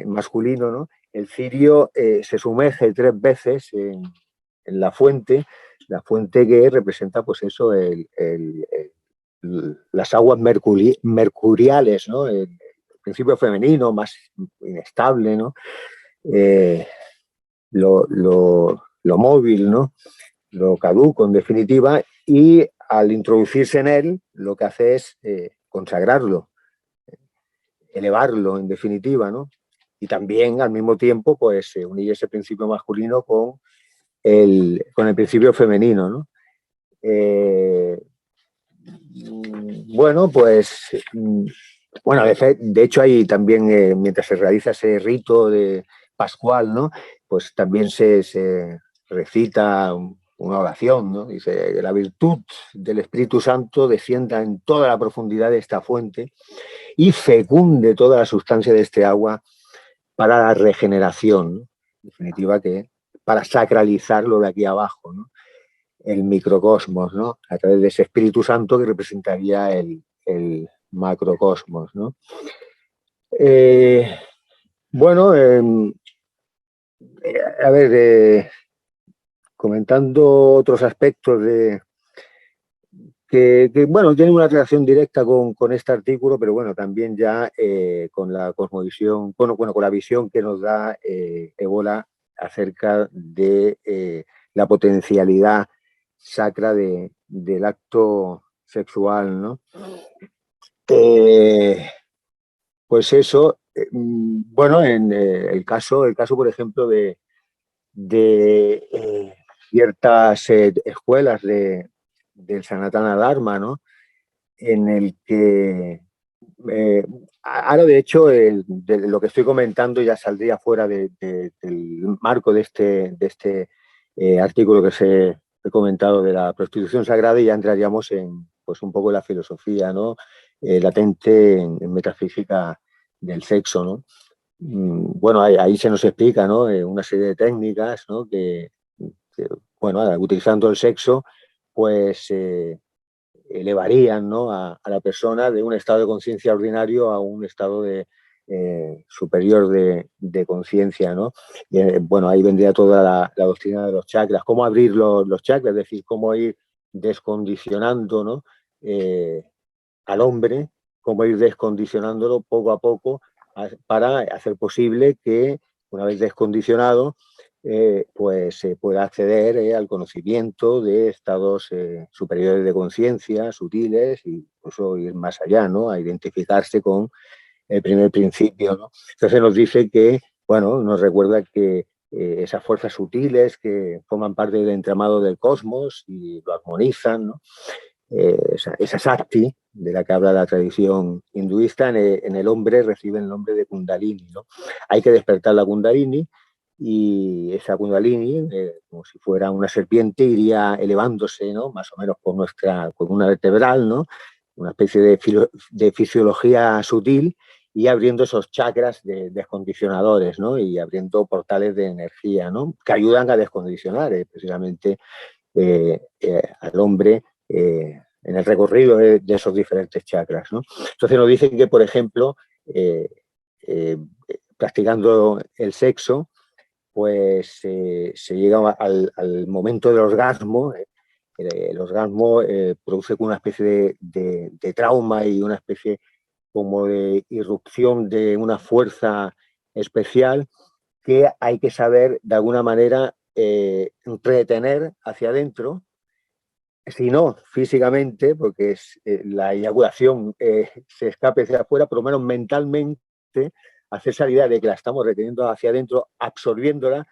[SPEAKER 4] masculino, ¿no? El cirio se sumerge 3 veces en la fuente que representa pues eso, las aguas mercuriales, ¿no? El principio femenino, más inestable, ¿no? Lo móvil, ¿no? Lo caduco, en definitiva, y al introducirse en él, lo que hace es consagrarlo, elevarlo, en definitiva, ¿no? Y también, al mismo tiempo, pues unir ese principio masculino con el principio femenino, ¿no? De hecho hay también, mientras se realiza ese rito de pascual, ¿no? Pues también se recita una oración, ¿no? Dice que la virtud del Espíritu Santo descienda en toda la profundidad de esta fuente y fecunde toda la sustancia de este agua para la regeneración, ¿no? En definitiva, que para sacralizar lo de aquí abajo, ¿no? el microcosmos, ¿no? A través de ese Espíritu Santo que representaría el macrocosmos, ¿no? Bueno, a ver, comentando otros aspectos bueno, tienen una relación directa con este artículo, pero bueno, también ya con la cosmovisión, bueno, con la visión que nos da Ébola acerca de la potencialidad sacra del acto sexual, ¿no? Pues eso, bueno, en el caso, por ejemplo, de ciertas escuelas del Sanatana Dharma, ¿no? En el que ahora, de hecho, de lo que estoy comentando ya saldría fuera del marco de este artículo que he comentado de la prostitución sagrada, y ya entraríamos en, pues, un poco la filosofía, ¿no? Latente en metafísica del sexo, ¿no? Bueno, ahí se nos explica, ¿no? Una serie de técnicas, ¿no? Que, bueno, utilizando el sexo, pues elevarían, ¿no? a la persona de un estado de conciencia ordinario a un estado superior de conciencia, ¿no? Y, bueno, ahí vendría toda la doctrina de los chakras, cómo abrir los chakras, es decir, cómo ir descondicionando, ¿no? Al hombre, cómo ir descondicionándolo poco a poco para hacer posible que, una vez descondicionado, pues pueda acceder al conocimiento de estados superiores de conciencia, sutiles, e incluso ir más allá, ¿no? A identificarse con el primer principio, ¿no? Entonces nos dice que, bueno, nos recuerda que esas fuerzas sutiles que forman parte del entramado del cosmos y lo armonizan, ¿no? Esa Shakti de la que habla la tradición hinduista, en el hombre recibe el nombre de Kundalini, ¿no? Hay que despertar la Kundalini, y esa Kundalini, como si fuera una serpiente, iría elevándose, ¿no? Más o menos por nuestra columna vertebral, ¿no? Una especie de fisiología sutil, y abriendo esos chakras descondicionadores, ¿no? Y abriendo portales de energía, ¿no? Que ayudan a descondicionar precisamente al hombre en el recorrido de esos diferentes chakras, ¿no? Entonces nos dicen que, por ejemplo, eh, practicando el sexo, pues se llega al momento del orgasmo. El orgasmo produce una especie de trauma y una especie como de irrupción de una fuerza especial que hay que saber de alguna manera retener hacia adentro, si no físicamente, porque la eyaculación se escape hacia afuera, por lo menos mentalmente, hacer esa idea de que la estamos reteniendo hacia adentro, absorbiéndola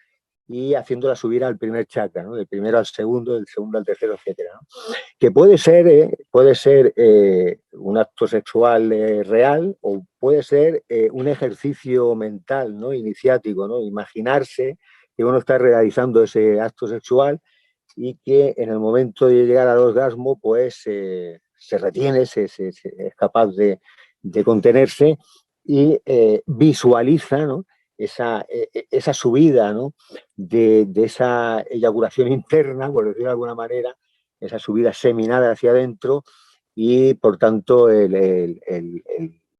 [SPEAKER 4] y haciéndola subir al primer chakra, ¿no? Del primero al segundo, del segundo al tercero, etcétera, ¿no? Que puede ser un acto sexual real, o puede ser un ejercicio mental, ¿no? Iniciático, ¿no? Imaginarse que uno está realizando ese acto sexual y que en el momento de llegar al orgasmo, pues se retiene, es capaz de contenerse, y visualiza, ¿no? Esa subida, ¿no? de esa eyaculación interna, por decirlo de alguna manera, esa subida seminal hacia adentro, y por tanto el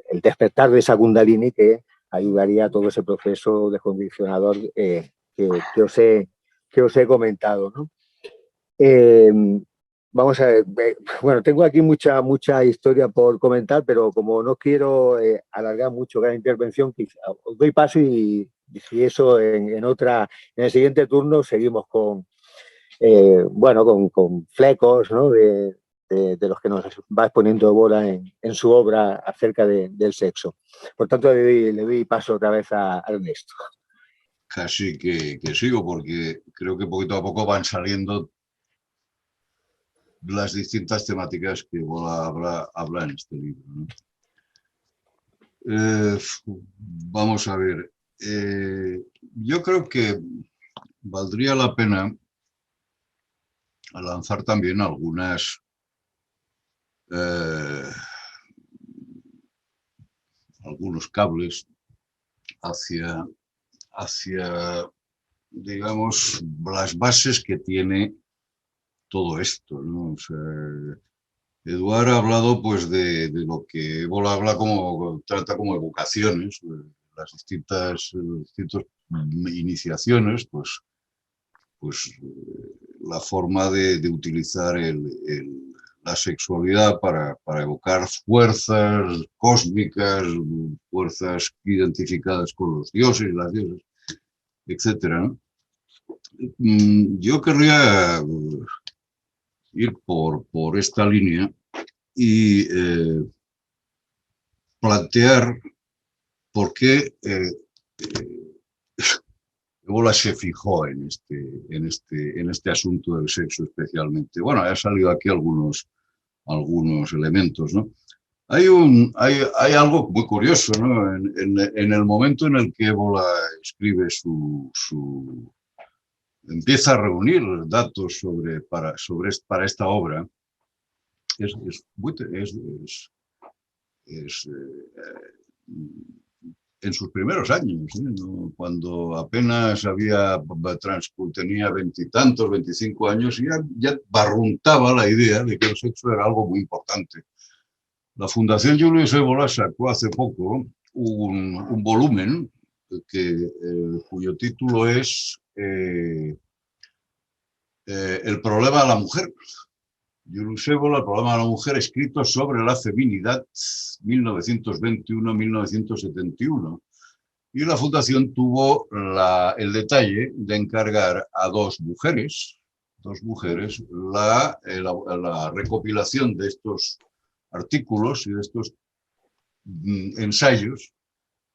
[SPEAKER 4] despertar de esa Kundalini que ayudaría a todo ese proceso descondicionador que os he comentado, ¿no? Eh, Vamos a ver, bueno, tengo aquí mucha historia por comentar, pero como no quiero alargar mucho cada intervención, os doy paso, y si eso en el siguiente turno seguimos bueno, con flecos, ¿no? de los que nos va exponiendo Ébola en su obra acerca del sexo. Por tanto, le doy paso otra vez a Ernesto.
[SPEAKER 2] Casi que sigo, porque creo que poquito a poco van saliendo las distintas temáticas que Ébola habla en este libro, ¿no? Vamos a ver. Yo creo que valdría la pena lanzar también algunos cables hacia, digamos, las bases que tiene todo esto, ¿no? O sea, Eduard ha hablado pues de lo que Ébola habla como, trata como evocaciones, las distintas iniciaciones, pues la forma de utilizar la sexualidad para evocar fuerzas cósmicas, fuerzas identificadas con los dioses y las diosas, etcétera, ¿no? Yo querría ir por esta línea y plantear por qué Ébola se fijó en este asunto del sexo especialmente. Bueno, ha salido aquí algunos elementos, ¿no? Hay algo muy curioso, ¿no? En el momento en el que Ébola escribe empieza a reunir datos para esta obra, en sus primeros años, ¿no? Cuando apenas tenía 20 y tantos, 25 años, y ya barruntaba la idea de que el sexo era algo muy importante. La Fundación Julius Ébola sacó hace poco un volumen cuyo título es El problema de la mujer. Julius Ébola, el problema de la mujer, escrito sobre la feminidad 1921-1971. Y la Fundación tuvo el detalle de encargar a dos mujeres la recopilación de estos artículos y de estos ensayos,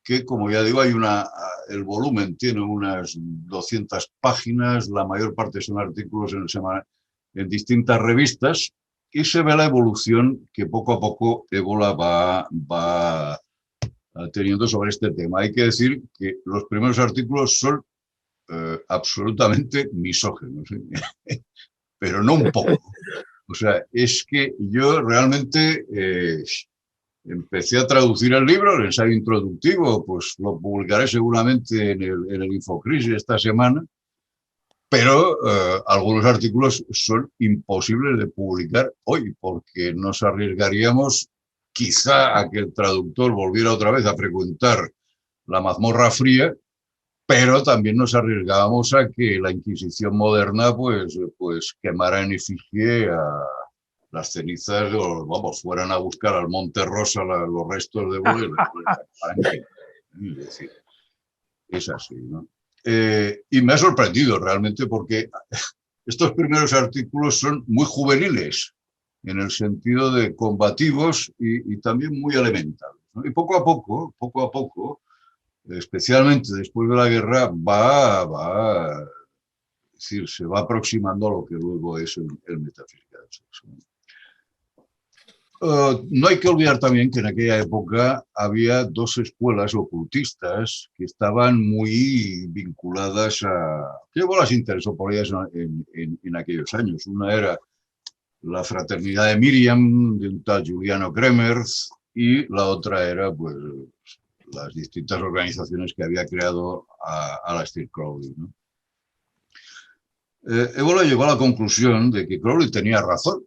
[SPEAKER 2] que, como ya digo, el volumen tiene unas 200 páginas, la mayor parte son artículos en distintas revistas, y se ve la evolución que poco a poco Ébola va teniendo sobre este tema. Hay que decir que los primeros artículos son absolutamente misóginos, ¿eh? Pero no un poco. O sea, es que yo realmente empecé a traducir el libro, el ensayo introductivo, pues lo publicaré seguramente en el Infocrisis esta semana, pero algunos artículos son imposibles de publicar hoy, porque nos arriesgaríamos quizá a que el traductor volviera otra vez a frecuentar la mazmorra fría, pero también nos arriesgábamos a que la Inquisición moderna pues quemara en efigie a las cenizas, vamos, fueran a buscar al Monte Rosa los restos de Ébola. Es decir, es así, ¿no? Y me ha sorprendido realmente, porque estos primeros artículos son muy juveniles, en el sentido de combativos y también muy elementales, ¿no? Y poco a poco, especialmente después de la guerra, es decir, se va aproximando a lo que luego es el metafísica del sexo. No hay que olvidar también que en aquella época había dos escuelas ocultistas que estaban muy vinculadas a... ¿Qué las interesó por ellas en aquellos años? Una era la Fraternidad de Miriam, de un tal Giuliano Kremers, y la otra era pues las distintas organizaciones que había creado Aleister Crowley, ¿no? Ébola llegó a la conclusión de que Crowley tenía razón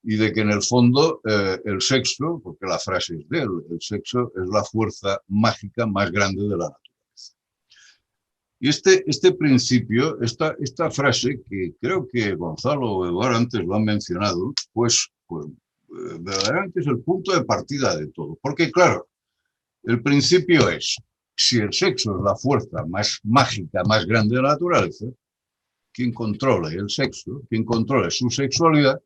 [SPEAKER 2] y de que en el fondo el sexo, porque la frase es de él, el sexo es la fuerza mágica más grande de la naturaleza. Y este principio, esta frase, que creo que Gonzalo o Eduardo antes lo han mencionado, pues verdaderamente es el punto de partida de todo. Porque claro, el principio es, si el sexo es la fuerza más mágica, más grande de la naturaleza, quien controle el sexo, quien controle su sexualidad,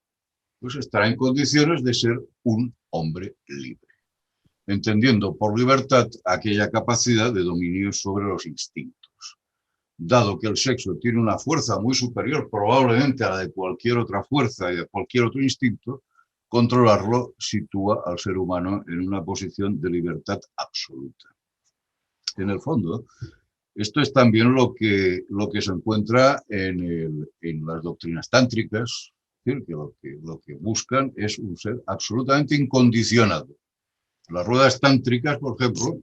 [SPEAKER 2] pues estará en condiciones de ser un hombre libre, entendiendo por libertad aquella capacidad de dominio sobre los instintos. Dado que el sexo tiene una fuerza muy superior probablemente a la de cualquier otra fuerza y de cualquier otro instinto, controlarlo sitúa al ser humano en una posición de libertad absoluta. En el fondo, esto es también lo que se encuentra en las doctrinas tántricas, es decir, que lo que buscan es un ser absolutamente incondicionado. Las ruedas tántricas, por ejemplo,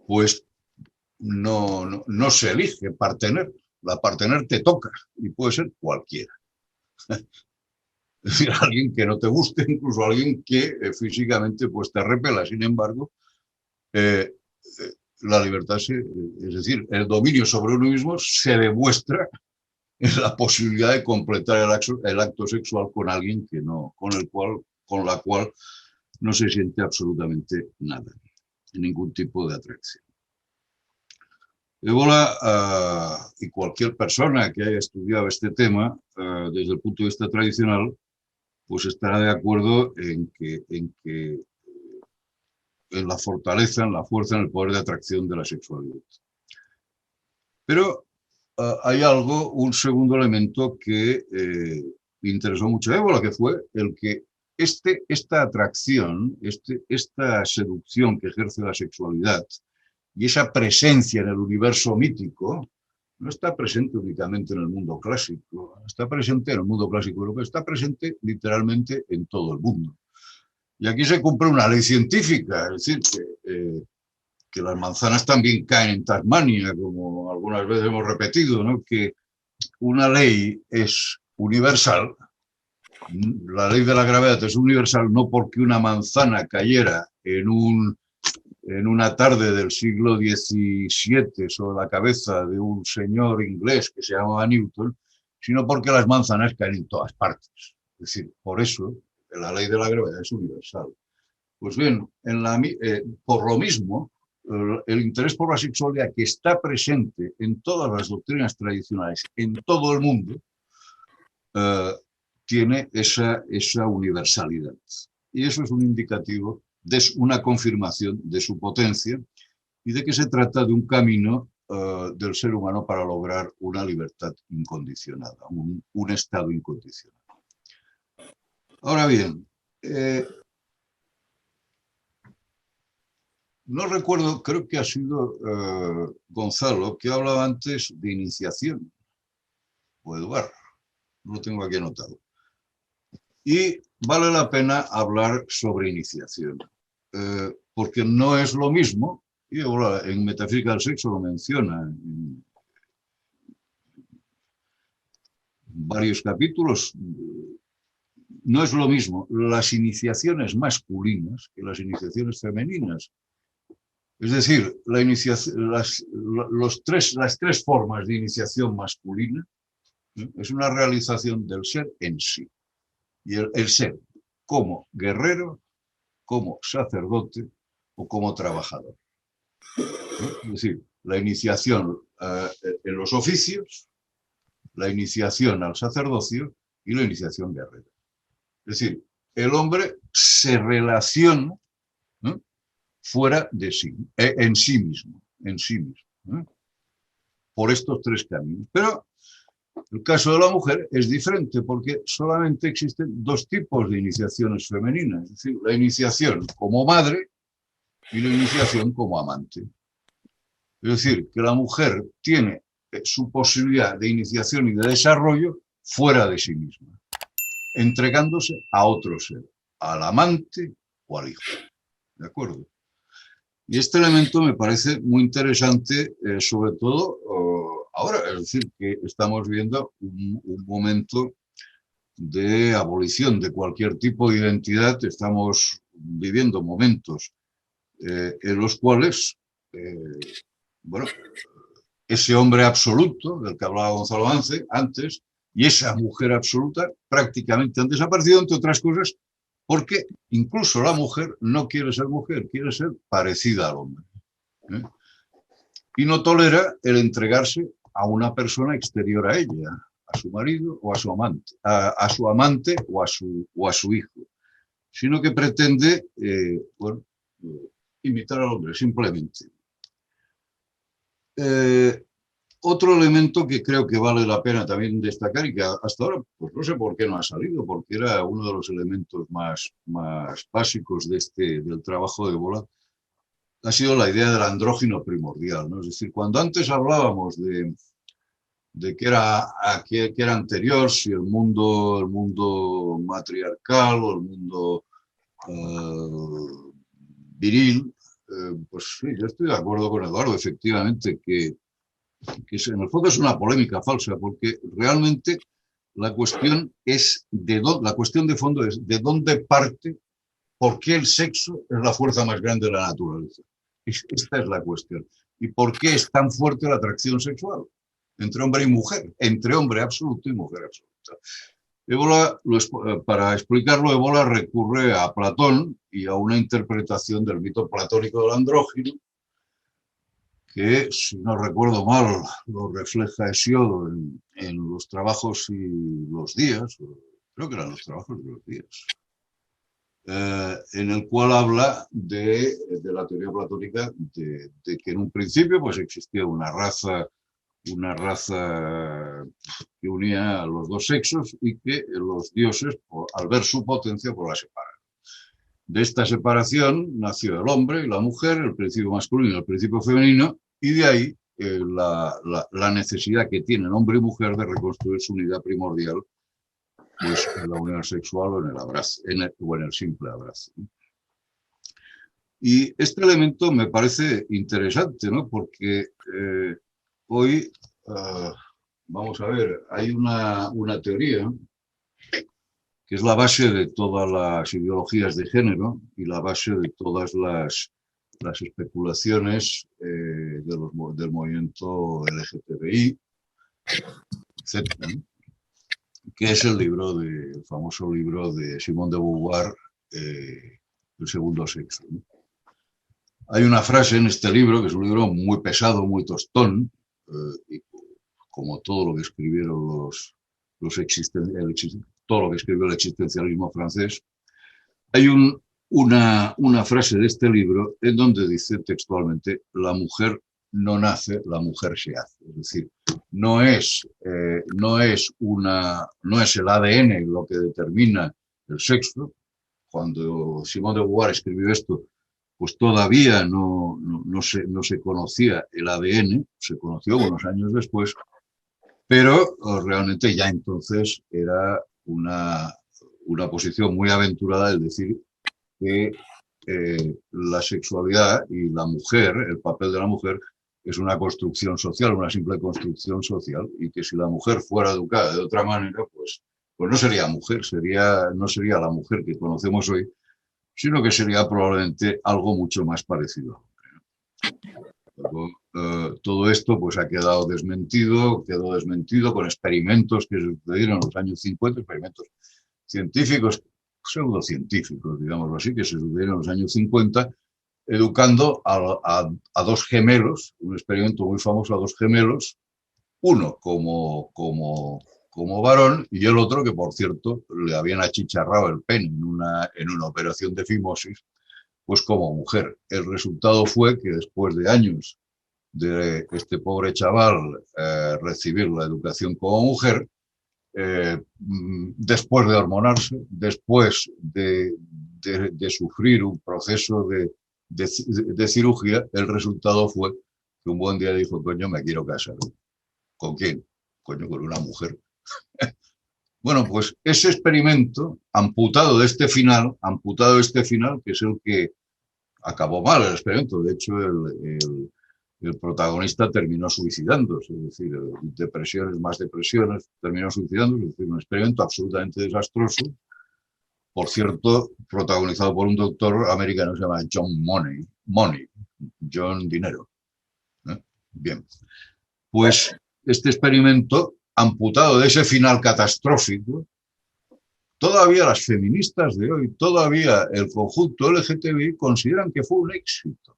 [SPEAKER 2] pues no se elige partener, La partener te toca y puede ser cualquiera. Es decir, alguien que no te guste, incluso alguien que físicamente pues, te repela. Sin embargo, la libertad, es decir, el dominio sobre uno mismo se demuestra en la posibilidad de completar el acto sexual con alguien que no, con la cual no se siente absolutamente nada, ningún tipo de atracción. Evola, y cualquier persona que haya estudiado este tema desde el punto de vista tradicional, pues estará de acuerdo en la fortaleza, en la fuerza, en el poder de atracción de la sexualidad. Pero hay un segundo elemento que interesó mucho a Évola, que fue el que esta atracción, esta seducción que ejerce la sexualidad y esa presencia en el universo mítico, no está presente únicamente en el mundo clásico, está presente en el mundo clásico europeo, está presente literalmente en todo el mundo. Y aquí se cumple una ley científica, es decir, que las manzanas también caen en Tasmania, como algunas veces hemos repetido, ¿no? Que una ley es universal, la ley de la gravedad es universal no porque una manzana cayera en una tarde del siglo XVII sobre la cabeza de un señor inglés que se llamaba Newton, sino porque las manzanas caen en todas partes. Es decir, por eso la ley de la gravedad es universal. Pues bien, por lo mismo, el interés por la sexualidad que está presente en todas las doctrinas tradicionales, en todo el mundo, tiene esa universalidad. Y eso es un indicativo, una confirmación de su potencia y de que se trata de un camino del ser humano para lograr una libertad incondicionada, un estado incondicional. Ahora bien, no recuerdo, creo que ha sido Gonzalo, que hablaba antes de iniciación, o Eduardo, no lo tengo aquí anotado. Y vale la pena hablar sobre iniciación, porque no es lo mismo, y en Metafísica del Sexo lo menciona en varios capítulos, no es lo mismo las iniciaciones masculinas que las iniciaciones femeninas. Es decir, las tres formas de iniciación masculina, ¿no? Es una realización del ser en sí. Y el ser como guerrero, como sacerdote o como trabajador. ¿No? Es decir, la iniciación en los oficios, la iniciación al sacerdocio y la iniciación guerrera. Es decir, el hombre se relaciona, ¿no? Fuera de sí, en sí mismo, ¿no? Por estos tres caminos. Pero el caso de la mujer es diferente porque solamente existen dos tipos de iniciaciones femeninas, es decir, la iniciación como madre y la iniciación como amante. Es decir, que la mujer tiene su posibilidad de iniciación y de desarrollo fuera de sí misma, entregándose a otro ser, al amante o al hijo. ¿De acuerdo? Y este elemento me parece muy interesante, sobre todo ahora, es decir, que estamos viendo un momento de abolición de cualquier tipo de identidad, estamos viviendo momentos en los cuales, bueno, ese hombre absoluto del que hablaba Gonzalo antes y esa mujer absoluta prácticamente han desaparecido, entre otras cosas, porque incluso la mujer no quiere ser mujer, quiere ser parecida al hombre. Y no tolera el entregarse a una persona exterior a ella, a su marido o a su amante, a su amante o a su hijo, sino que pretende imitar al hombre, simplemente. Otro elemento que creo que vale la pena también destacar y que hasta ahora pues no sé por qué no ha salido, porque era uno de los elementos más básicos del trabajo de Évola, ha sido la idea del andrógino primordial, ¿no? Es decir, cuando antes hablábamos de que era anterior, si el mundo matriarcal o el mundo viril, pues sí, yo estoy de acuerdo con Eduardo, efectivamente, que que en el fondo es una polémica falsa, porque realmente la cuestión la cuestión de fondo es de dónde parte, por qué el sexo es la fuerza más grande de la naturaleza. Esta es la cuestión. ¿Y por qué es tan fuerte la atracción sexual entre hombre y mujer? Entre hombre absoluto y mujer absoluta. Évola, para explicarlo, Évola recurre a Platón y a una interpretación del mito platónico del andrógino, que, si no recuerdo mal, lo refleja Hesíodo en los trabajos y los días, creo que eran los trabajos de los días, en el cual habla de la teoría platónica de que en un principio pues existía una raza que unía a los dos sexos y que los dioses, al ver su potencia, pues la separan. De esta separación nació el hombre y la mujer, el principio masculino y el principio femenino, y de ahí la necesidad que tienen hombre y mujer de reconstruir su unidad primordial, pues en la unión sexual o en el abrazo, o en el simple abrazo. Y este elemento me parece interesante, ¿no? Porque hoy, vamos a ver, hay una teoría que es la base de todas las ideologías de género y la base de todas las especulaciones del movimiento LGTBI, etc., que es el famoso libro de Simone de Beauvoir, El segundo sexo, ¿no? Hay una frase en este libro, que es un libro muy pesado, muy tostón, y como todo lo que escribieron todo lo que escribió el existencialismo francés. Hay una frase de este libro en donde dice textualmente: la mujer no nace, la mujer se hace. Es decir, no es el ADN lo que determina el sexo. Cuando Simone de Beauvoir escribió esto, pues todavía no se conocía el ADN, se conoció unos años después, pero realmente ya entonces era una posición muy aventurada el decir que la sexualidad y la mujer, el papel de la mujer, es una construcción social, una simple construcción social, y que si la mujer fuera educada de otra manera, pues no sería mujer, no sería la mujer que conocemos hoy, sino que sería probablemente algo mucho más parecido. Luego, todo esto pues ha quedó desmentido con experimentos que sucedieron en los años 50, experimentos científicos, pseudocientíficos, digámoslo así, que se sucedieron en los años 50, educando a dos gemelos, un experimento muy famoso a dos gemelos, uno como varón y el otro que, por cierto, le habían achicharrado el pene en una operación de fimosis, pues como mujer. El resultado fue que después de años de este pobre chaval recibir la educación como mujer, después de hormonarse, después de sufrir un proceso de cirugía, el resultado fue que un buen día dijo: coño, me quiero casar. ¿Con quién? Coño, con una mujer. Bueno, pues ese experimento, amputado de este final, que es el que acabó mal el experimento. De hecho, el protagonista terminó suicidándose, es decir, más depresiones, terminó suicidándose, es decir, un experimento absolutamente desastroso. Por cierto, protagonizado por un doctor americano que se llama John Dinero. Bien, pues este experimento, amputado de ese final catastrófico, todavía las feministas de hoy, todavía el conjunto LGTBI consideran que fue un éxito.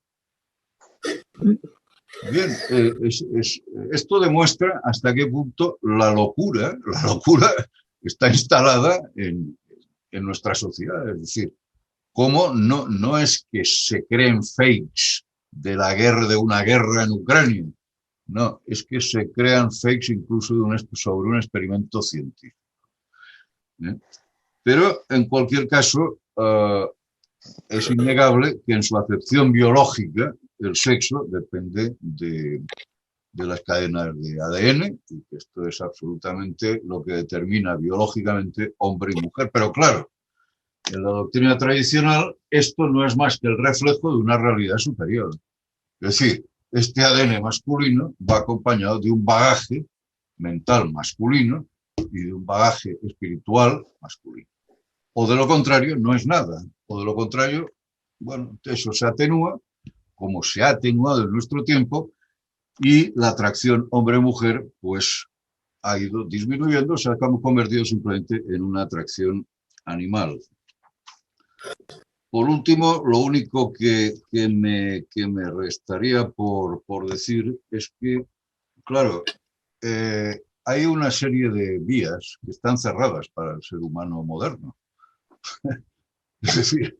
[SPEAKER 2] Bien, esto demuestra hasta qué punto la locura está instalada en nuestra sociedad. Es decir, cómo no es que se creen fakes de una guerra en Ucrania. No, es que se crean fakes incluso sobre un experimento científico. Pero, en cualquier caso, es innegable que en su acepción biológica el sexo depende de las cadenas de ADN, y que esto es absolutamente lo que determina biológicamente hombre y mujer. Pero claro, en la doctrina tradicional esto no es más que el reflejo de una realidad superior. Es decir, este ADN masculino va acompañado de un bagaje mental masculino y de un bagaje espiritual masculino. O de lo contrario, no es nada. O de lo contrario, bueno, eso se atenúa, como se ha atenuado en nuestro tiempo, y la atracción hombre-mujer, pues, ha ido disminuyendo, se ha convertido simplemente en una atracción animal. Por último, lo único que me restaría por decir es que, claro, hay una serie de vías que están cerradas para el ser humano moderno. Es decir,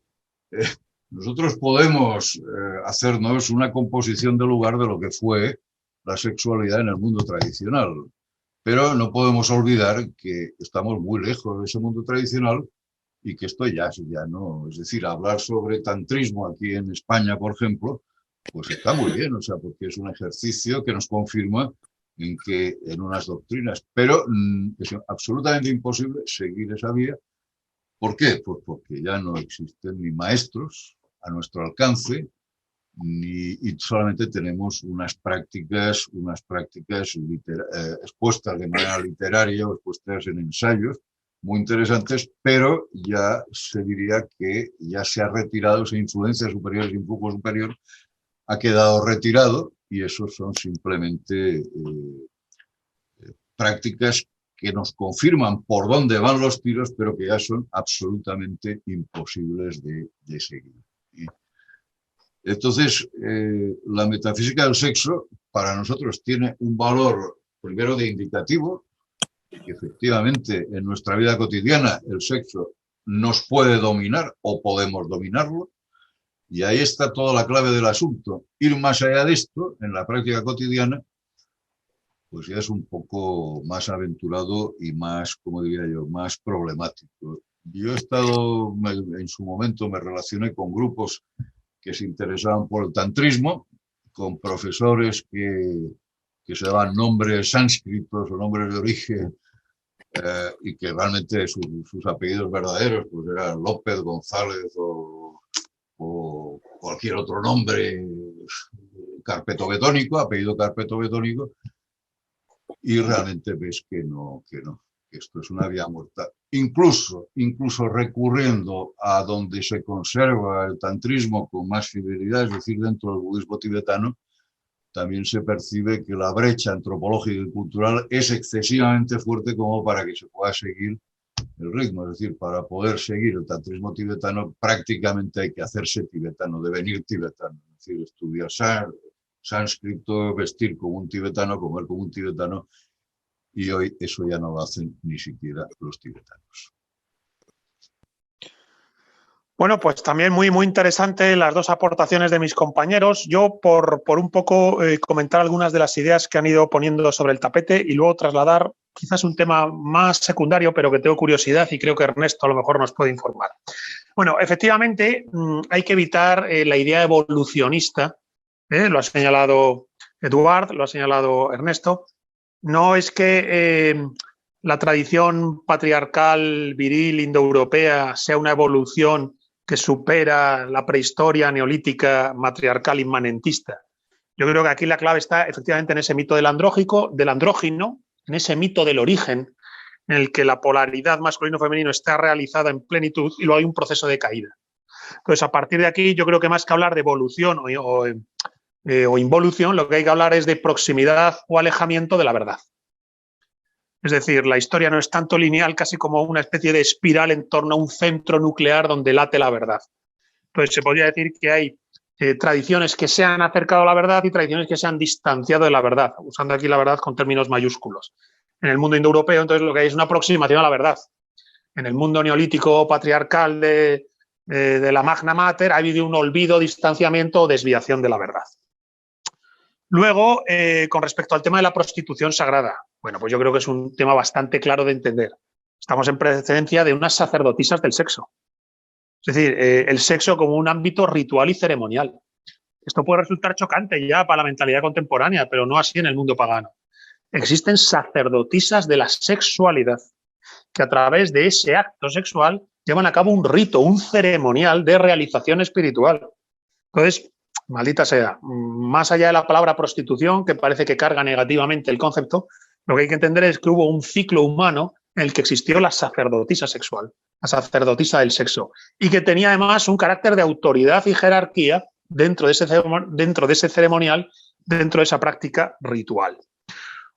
[SPEAKER 2] nosotros podemos hacernos una composición del lugar de lo que fue la sexualidad en el mundo tradicional, pero no podemos olvidar que estamos muy lejos de ese mundo tradicional y que esto ya no, es decir, hablar sobre tantrismo aquí en España, por ejemplo, pues está muy bien, o sea, porque es un ejercicio que nos confirma en unas doctrinas, pero es absolutamente imposible seguir esa vía. ¿Por qué? Pues porque ya no existen ni maestros a nuestro alcance, y solamente tenemos unas prácticas expuestas de manera literaria o expuestas en ensayos muy interesantes, pero ya se diría que ya se ha retirado esa influencia superior, ese influjo superior ha quedado retirado, y eso son simplemente prácticas que nos confirman por dónde van los tiros, pero que ya son absolutamente imposibles de seguir. Entonces, la metafísica del sexo para nosotros tiene un valor, primero, de indicativo, que efectivamente en nuestra vida cotidiana el sexo nos puede dominar o podemos dominarlo, y ahí está toda la clave del asunto. Ir más allá de esto, en la práctica cotidiana, pues ya es un poco más aventurado y más, como diría yo, más problemático. Yo he estado, en su momento me relacioné con grupos que se interesaban por el tantrismo, con profesores que se daban nombres sánscritos o nombres de origen, y que realmente sus apellidos verdaderos pues eran López, González o cualquier otro nombre carpetobetónico, apellido carpetobetónico, y realmente ves que esto es una vía muerta. Incluso recurriendo a donde se conserva el tantrismo con más fidelidad, es decir, dentro del budismo tibetano, también se percibe que la brecha antropológica y cultural es excesivamente fuerte como para que se pueda seguir el ritmo. Es decir, para poder seguir el tantrismo tibetano prácticamente hay que hacerse tibetano, devenir tibetano, es decir, estudiar sánscrito, vestir como un tibetano, comer como un tibetano, y hoy eso ya no lo hacen ni siquiera los tibetanos.
[SPEAKER 3] Bueno, pues también muy interesante las dos aportaciones de mis compañeros. Yo, por un poco comentar algunas de las ideas que han ido poniendo sobre el tapete y luego trasladar quizás un tema más secundario, pero que tengo curiosidad y creo que Ernesto a lo mejor nos puede informar. Bueno, efectivamente hay que evitar la idea evolucionista, lo ha señalado Eduard, lo ha señalado Ernesto. No es que la tradición patriarcal, viril, indoeuropea sea una evolución que supera la prehistoria neolítica matriarcal inmanentista. Yo creo que aquí la clave está efectivamente en ese mito del andrógino, en ese mito del origen, en el que la polaridad masculino-femenino está realizada en plenitud y luego hay un proceso de caída. Entonces, a partir de aquí, yo creo que más que hablar de evolución o involución, lo que hay que hablar es de proximidad o alejamiento de la verdad. Es decir, la historia no es tanto lineal, casi como una especie de espiral en torno a un centro nuclear donde late la verdad. Entonces, se podría decir que hay tradiciones que se han acercado a la verdad y tradiciones que se han distanciado de la verdad, usando aquí la verdad con términos mayúsculos. En el mundo indoeuropeo, entonces, lo que hay es una aproximación a la verdad. En el mundo neolítico patriarcal de la Magna Mater ha habido un olvido, distanciamiento o desviación de la verdad. Luego, con respecto al tema de la prostitución sagrada, bueno, pues yo creo que es un tema bastante claro de entender. Estamos en presencia de unas sacerdotisas del sexo. Es decir, el sexo como un ámbito ritual y ceremonial. Esto puede resultar chocante ya para la mentalidad contemporánea, pero no así en el mundo pagano. Existen sacerdotisas de la sexualidad que a través de ese acto sexual llevan a cabo un rito, un ceremonial de realización espiritual. Entonces, maldita sea, más allá de la palabra prostitución, que parece que carga negativamente el concepto, lo que hay que entender es que hubo un ciclo humano en el que existió la sacerdotisa sexual, la sacerdotisa del sexo, y que tenía además un carácter de autoridad y jerarquía dentro de ese ceremonial, dentro de esa práctica ritual.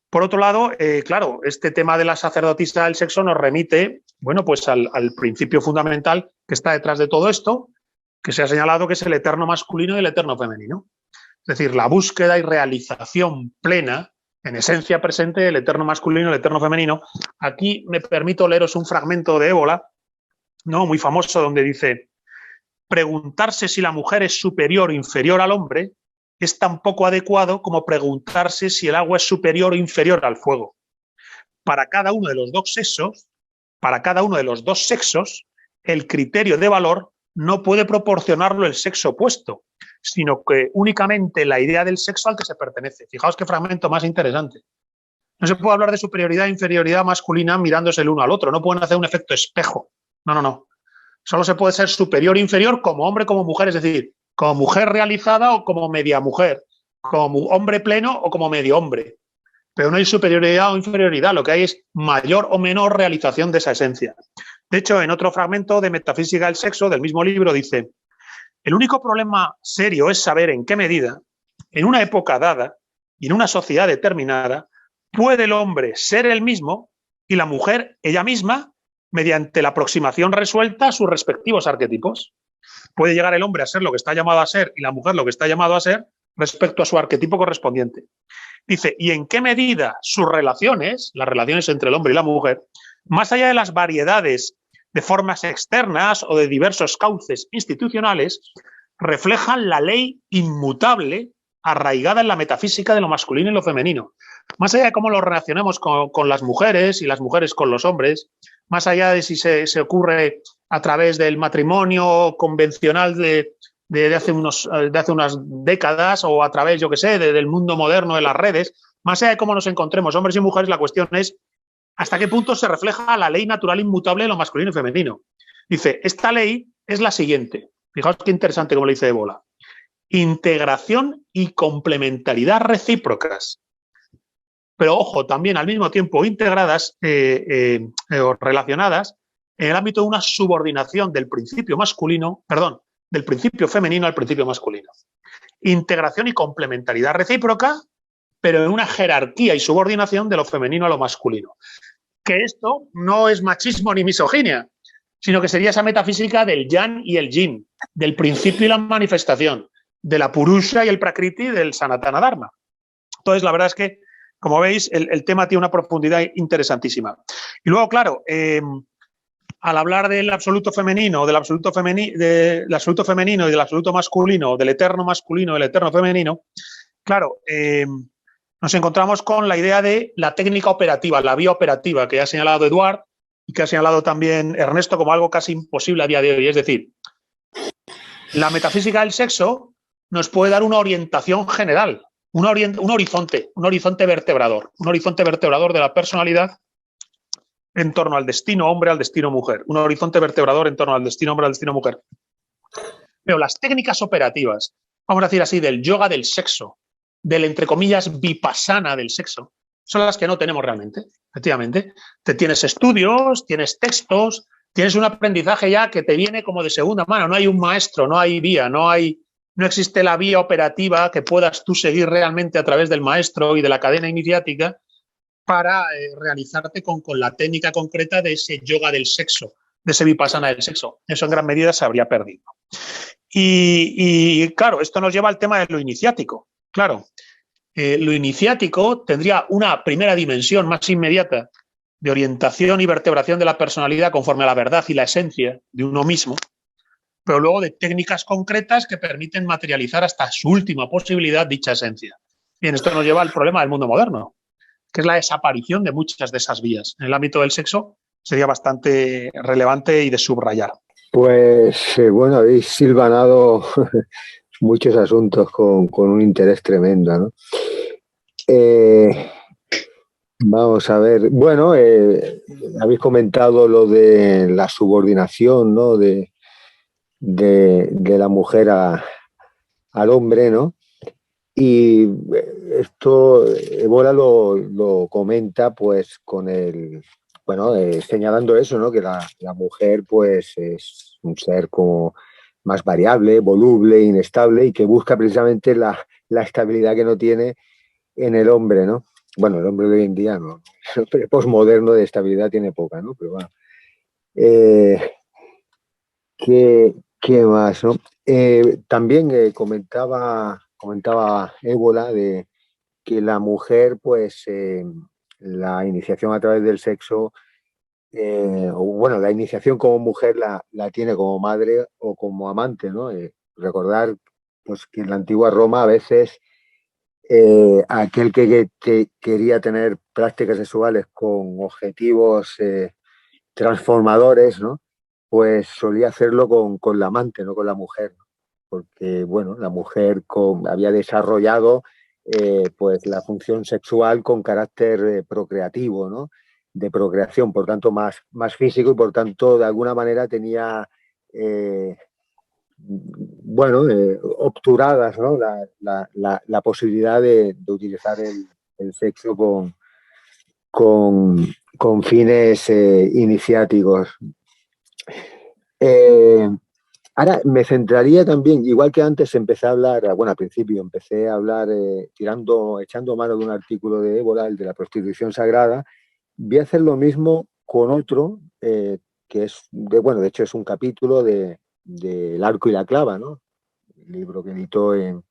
[SPEAKER 3] Por otro lado, claro, este tema de la sacerdotisa del sexo nos remite, bueno, pues al principio fundamental que está detrás de todo esto, que se ha señalado, que es el eterno masculino y el eterno femenino. Es decir, la búsqueda y realización plena, en esencia presente, del eterno masculino y el eterno femenino. Aquí me permito leeros un fragmento de Évola, ¿no?, muy famoso, donde dice: preguntarse si la mujer es superior o inferior al hombre es tan poco adecuado como preguntarse si el agua es superior o inferior al fuego. Para cada uno de los dos sexos, el criterio de valor no puede proporcionarlo el sexo opuesto, sino que únicamente la idea del sexo al que se pertenece. Fijaos qué fragmento más interesante. No se puede hablar de superioridad e inferioridad masculina mirándose el uno al otro. No pueden hacer un efecto espejo. No. Solo se puede ser superior e inferior como hombre, como mujer, es decir, como mujer realizada o como media mujer, como hombre pleno o como medio hombre. Pero no hay superioridad o inferioridad, lo que hay es mayor o menor realización de esa esencia. De hecho, en otro fragmento de Metafísica del Sexo, del mismo libro, dice: el único problema serio es saber en qué medida, en una época dada y en una sociedad determinada, puede el hombre ser él mismo y la mujer ella misma mediante la aproximación resuelta a sus respectivos arquetipos. Puede llegar el hombre a ser lo que está llamado a ser y la mujer lo que está llamado a ser respecto a su arquetipo correspondiente. Dice: y en qué medida sus relaciones, las relaciones entre el hombre y la mujer, más allá de las variedades de formas externas o de diversos cauces institucionales, reflejan la ley inmutable arraigada en la metafísica de lo masculino y lo femenino. Más allá de cómo lo relacionamos con las mujeres y las mujeres con los hombres, más allá de si se ocurre a través del matrimonio convencional de hace unas décadas o a través, yo qué sé, del mundo moderno de las redes, más allá de cómo nos encontremos hombres y mujeres, la cuestión es hasta qué punto se refleja la ley natural inmutable de lo masculino y femenino. Dice: esta ley es la siguiente. Fijaos qué interesante como le dice Évola. Integración y complementariedad recíprocas. Pero, ojo, también al mismo tiempo integradas o relacionadas en el ámbito de una subordinación del principio del principio femenino al principio masculino. Integración y complementariedad recíproca, pero en una jerarquía y subordinación de lo femenino a lo masculino. Que esto no es machismo ni misoginia, sino que sería esa metafísica del yang y el yin, del principio y la manifestación, de la purusha y el prakriti del sanatana dharma. Entonces, la verdad es que, como veis, el tema tiene una profundidad interesantísima. Y luego, claro, al hablar del absoluto femenino, del absoluto femenino y del absoluto masculino, del eterno masculino y del eterno femenino, claro, nos encontramos con la idea de la técnica operativa, la vía operativa, que ha señalado Eduard y que ha señalado también Ernesto como algo casi imposible a día de hoy. Es decir, la metafísica del sexo nos puede dar una orientación general, un horizonte vertebrador de la personalidad en torno al destino hombre, al destino mujer, un horizonte vertebrador en torno al destino hombre, al destino mujer. Pero las técnicas operativas, vamos a decir así, del yoga del sexo, del, entre comillas, vipassana del sexo, son las que no tenemos realmente, efectivamente. Tienes estudios, tienes textos, tienes un aprendizaje ya que te viene como de segunda mano, no hay un maestro, no hay vía, no existe la vía operativa que puedas tú seguir realmente a través del maestro y de la cadena iniciática para realizarte con la técnica concreta de ese yoga del sexo, de ese vipassana del sexo. Eso en gran medida se habría perdido. Y claro, esto nos lleva al tema de lo iniciático. Claro, lo iniciático tendría una primera dimensión más inmediata de orientación y vertebración de la personalidad conforme a la verdad y la esencia de uno mismo, pero luego de técnicas concretas que permiten materializar hasta su última posibilidad dicha esencia. Bien, esto nos lleva al problema del mundo moderno, que es la desaparición de muchas de esas vías. En el ámbito del sexo sería bastante relevante y de subrayar.
[SPEAKER 4] Pues bueno, habéis silvanado muchos asuntos con un interés tremendo, ¿no? Vamos a ver, bueno, habéis comentado lo de la subordinación, ¿no? de la mujer al hombre, ¿no? Y esto Évola lo comenta pues con bueno, señalando eso, ¿no? Que la mujer pues es un ser como más variable, voluble, inestable y que busca precisamente la estabilidad que no tiene en el hombre, ¿no? Bueno, el hombre de hoy en día no, el hombre posmoderno de estabilidad tiene poca, ¿no? Pero bueno. Eh, ¿qué más, no? También comentaba Ébola de que la mujer, pues, la iniciación a través del sexo, o bueno, la iniciación como mujer la tiene como madre o como amante, ¿no? Recordar, pues, que en la antigua Roma a veces aquel que quería tener prácticas sexuales con objetivos transformadores, ¿no? Pues solía hacerlo con la amante, no con la mujer, ¿no? Porque, bueno, la mujer había desarrollado pues la función sexual con carácter procreativo, ¿no? De procreación, por tanto, más físico y por tanto, de alguna manera tenía, bueno, obturadas, ¿no? La posibilidad de utilizar el sexo con, con fines iniciáticos. Eh, Ahora me centraría también, igual que antes empecé a hablar, bueno, al principio empecé a hablar echando mano de un artículo de Ébola, el de la prostitución sagrada, voy a hacer lo mismo con otro, que es, bueno, de hecho es un capítulo de El arco y la clava, ¿no? El libro que editó en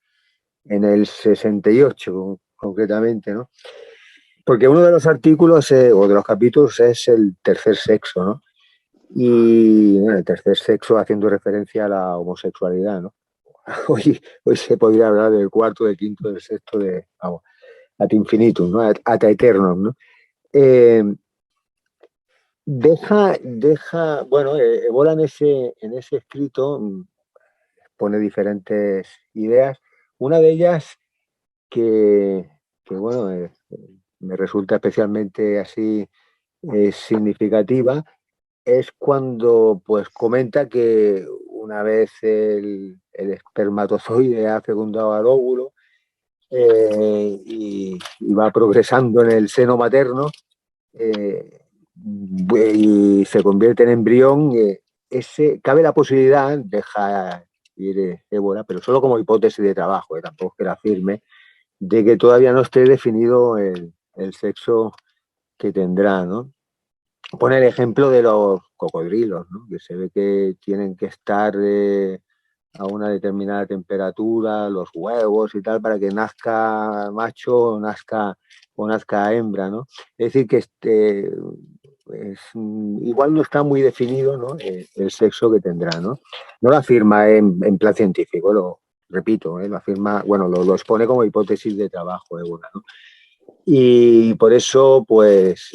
[SPEAKER 4] el 68, concretamente, ¿no? Porque uno de los artículos o de los capítulos es el tercer sexo, ¿no? Y bueno, el tercer sexo haciendo referencia a la homosexualidad, ¿no? Hoy se podría hablar del cuarto, del quinto, del sexto, vamos, ad infinitum, ¿no? Ad aeternum, ¿no? Eh, bueno, Ébola en ese escrito pone diferentes ideas. Una de ellas que bueno, me resulta especialmente así significativa, es cuando pues comenta que una vez el espermatozoide ha fecundado al óvulo y va progresando en el seno materno y se convierte en embrión, cabe la posibilidad, deja ir Ébola, pero solo como hipótesis de trabajo, tampoco que la firme, de que todavía no esté definido el sexo que tendrá, ¿no? Pone el ejemplo de los cocodrilos, ¿no? Que se ve que tienen que estar a una determinada temperatura, los huevos y tal, para que nazca macho o nazca hembra, ¿no? Es decir, que igual no está muy definido, ¿no? El sexo que tendrá, ¿no? No lo afirma en plan científico, lo repito, lo afirma, bueno, lo expone como hipótesis de trabajo, ¿no? Y por eso, pues,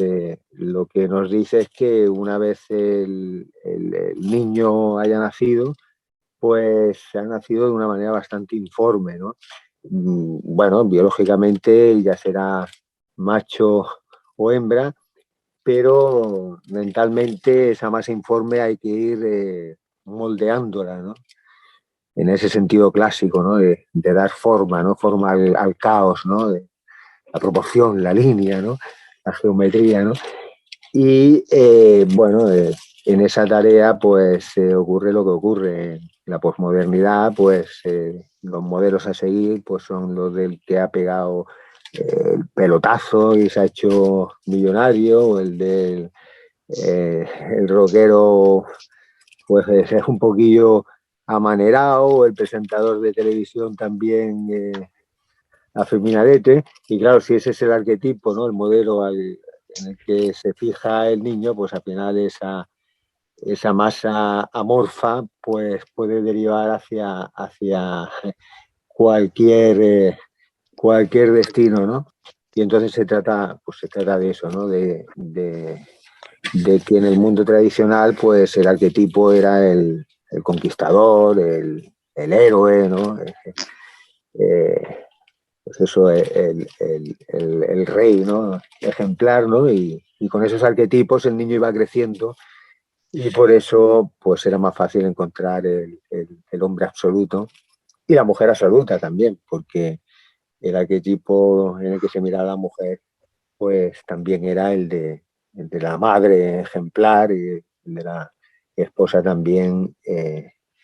[SPEAKER 4] lo que nos dice es que una vez el niño haya nacido, pues se ha nacido de una manera bastante informe, ¿no? Bueno, biológicamente ya será macho o hembra, pero mentalmente esa masa informe hay que ir moldeándola, ¿no? En ese sentido clásico, ¿no? De dar forma, ¿no? Forma al caos, ¿no? La proporción, la línea, ¿no? La geometría, ¿no? Y bueno, en esa tarea pues ocurre lo que ocurre. En la posmodernidad, pues los modelos a seguir pues son los del que ha pegado el pelotazo y se ha hecho millonario, o el del el rockero pues es un poquillo amanerado, el presentador de televisión también afeminadete, y claro, si ese es el arquetipo, ¿no? El modelo en el que se fija el niño, pues al final esa masa amorfa pues puede derivar hacia cualquier destino, ¿no? Y entonces se trata de eso, ¿no? De que en el mundo tradicional pues el arquetipo era el conquistador, el héroe, ¿no? Pues eso, el rey, ¿no? Ejemplar, ¿no? Y con esos arquetipos el niño iba creciendo y por eso pues era más fácil encontrar el hombre absoluto y la mujer absoluta también, porque el arquetipo en el que se mira a la mujer, pues también era el de la madre ejemplar y el de la esposa también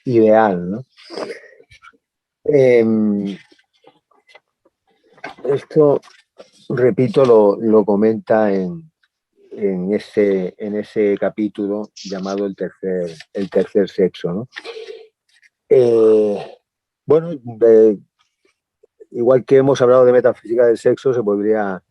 [SPEAKER 4] ideal, ¿no? Esto, repito, lo comenta en ese capítulo llamado el tercer sexo, ¿no? Bueno, igual que hemos hablado de metafísica del sexo, se podría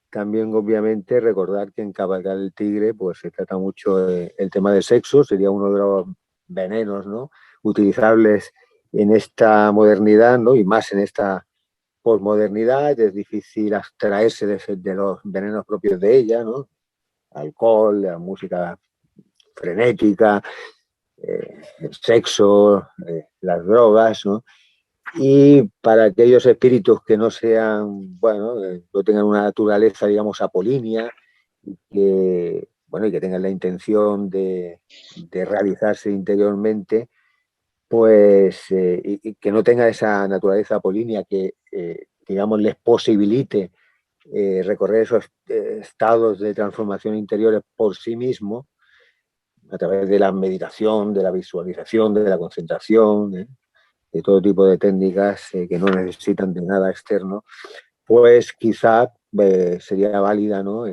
[SPEAKER 4] también, obviamente, recordar que en Cabalgar el Tigre pues se trata mucho el tema del sexo, sería uno de los venenos, ¿no?, utilizables en esta modernidad, ¿no?, y más en esta posmodernidad. Es difícil abstraerse de los venenos propios de ella, ¿no? Alcohol, la música frenética, el sexo, las drogas, ¿no? Y para aquellos espíritus que no sean, bueno, no tengan una naturaleza, digamos, apolínea, bueno, y que tengan la intención de realizarse interiormente, pues, y que no tenga esa naturaleza apolínea que, digamos, les posibilite recorrer esos estados de transformación interiores por sí mismo, a través de la meditación, de la visualización, de la concentración, de todo tipo de técnicas que no necesitan de nada externo, pues quizá sería válida, ¿no?,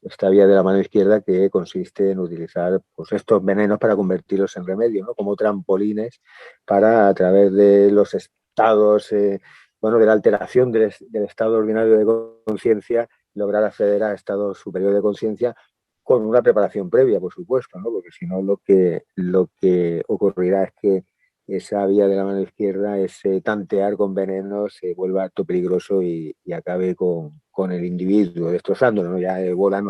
[SPEAKER 4] esta vía de la mano izquierda, que consiste en utilizar pues estos venenos para convertirlos en remedio, ¿no?, como trampolines para, a través de los estados, bueno, de la alteración del estado ordinario de conciencia, lograr acceder a estado superior de conciencia, con una preparación previa, por supuesto, ¿no?, porque si no lo que ocurrirá es que esa vía de la mano izquierda, ese tantear con veneno, se vuelva harto peligroso y acabe con el individuo destrozándolo, ¿no? Ya Bola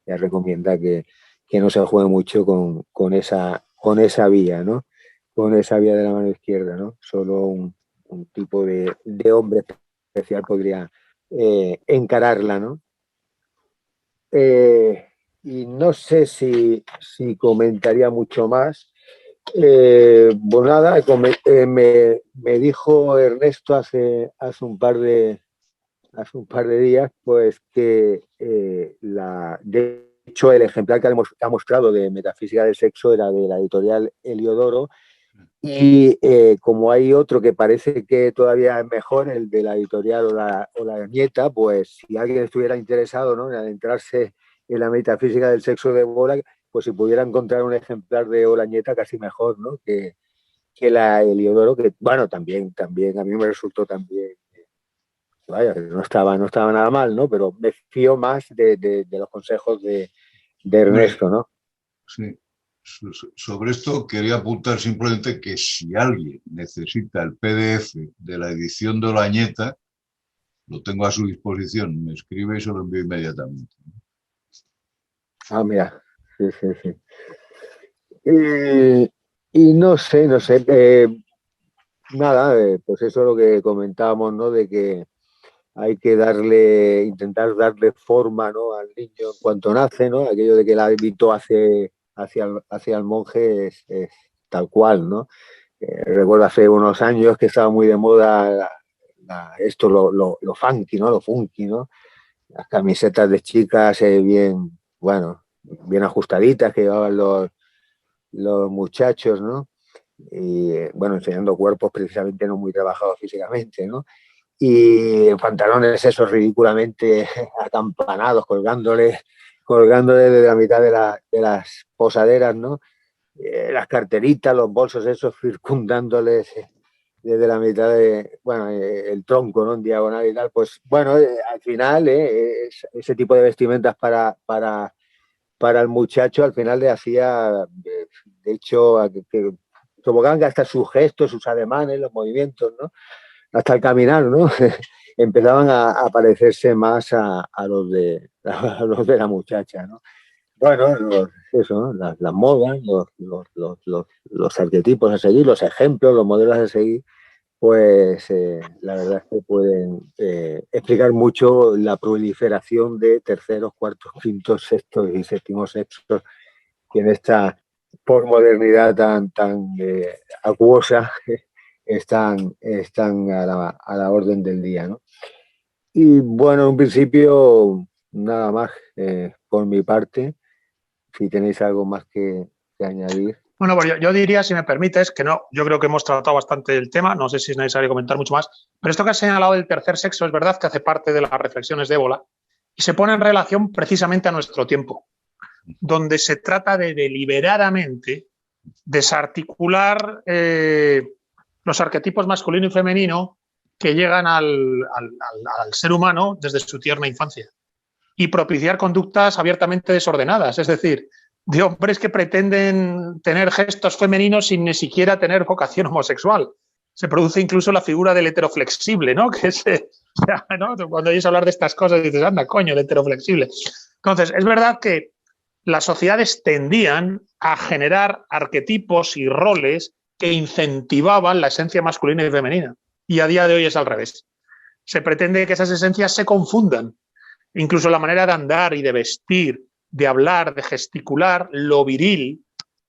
[SPEAKER 4] ya recomienda que no se juegue mucho con esa vía, ¿no? Con esa vía de la mano izquierda, ¿no? Solo un tipo de hombre especial podría encararla, ¿no? Y no sé si comentaría mucho más. Pues nada, me dijo Ernesto hace un par de días, pues que de hecho el ejemplar que ha mostrado de Metafísica del Sexo era de la editorial Heliodoro, y como hay otro que parece que todavía es mejor, el de la editorial o la Nieta, pues si alguien estuviera interesado, ¿no?, en adentrarse en la metafísica del sexo de Bola, pues si pudiera encontrar un ejemplar de Olañeta, casi mejor, ¿no?, que la Heliodoro, que bueno, también a mí me resultó también, vaya, no estaba nada mal, ¿no? Pero me fío más de los consejos de Ernesto, ¿no?
[SPEAKER 2] Sí. Sobre esto quería apuntar simplemente que si alguien necesita el PDF de la edición de Olañeta, lo tengo a su disposición, me escribe y se lo envío inmediatamente.
[SPEAKER 4] Ah, mira, sí. Y no sé, nada, pues eso es lo que comentábamos, ¿no?, de que hay que intentar darle forma, ¿no?, al niño en cuanto nace, ¿no? Aquello de que el hábito hacia el monje es tal cual, ¿no? Recuerdo hace unos años que estaba muy de moda esto, lo funky, ¿no? Lo funky, ¿no? Las camisetas de chicas bueno, bien ajustaditas que llevaban los muchachos, ¿no? Y bueno, enseñando cuerpos precisamente no muy trabajados físicamente, ¿no? Y pantalones esos ridículamente acampanados, colgándole desde la mitad de las posaderas, ¿no? Las carteritas, los bolsos esos circundándoles desde la mitad bueno, el tronco, ¿no?, en diagonal y tal. Pues bueno, al final ese tipo de vestimentas para el muchacho al final le hacía, de hecho, que provocaban que hasta sus gestos, sus ademanes, los movimientos, ¿no?, hasta el caminar, ¿no?, empezaban a parecerse más a los de la muchacha, ¿no? Bueno, eso, ¿no?, las modas, los arquetipos a seguir, los ejemplos, los modelos a seguir, pues la verdad es que pueden explicar mucho la proliferación de terceros, cuartos, quintos, sextos y séptimos sexos que en esta posmodernidad tan acuosa están a la orden del día, ¿no? Y bueno, en un principio, nada más por mi parte, si tenéis algo más que añadir.
[SPEAKER 3] Bueno, pues yo diría, si me permites, que no, yo creo que hemos tratado bastante el tema, no sé si es necesario comentar mucho más, pero esto que has señalado del tercer sexo es verdad que hace parte de las reflexiones de Ébola y se pone en relación precisamente a nuestro tiempo, donde se trata de deliberadamente desarticular los arquetipos masculino y femenino que llegan al ser humano desde su tierna infancia y propiciar conductas abiertamente desordenadas, es decir, de hombres que pretenden tener gestos femeninos sin ni siquiera tener vocación homosexual. Se produce incluso la figura del heteroflexible, ¿no? Que es, ¿no? Cuando oyes hablar de estas cosas dices, anda, coño, el heteroflexible. Entonces, es verdad que las sociedades tendían a generar arquetipos y roles que incentivaban la esencia masculina y femenina. Y a día de hoy es al revés. Se pretende que esas esencias se confundan. Incluso la manera de andar y de vestir, de hablar, de gesticular, lo viril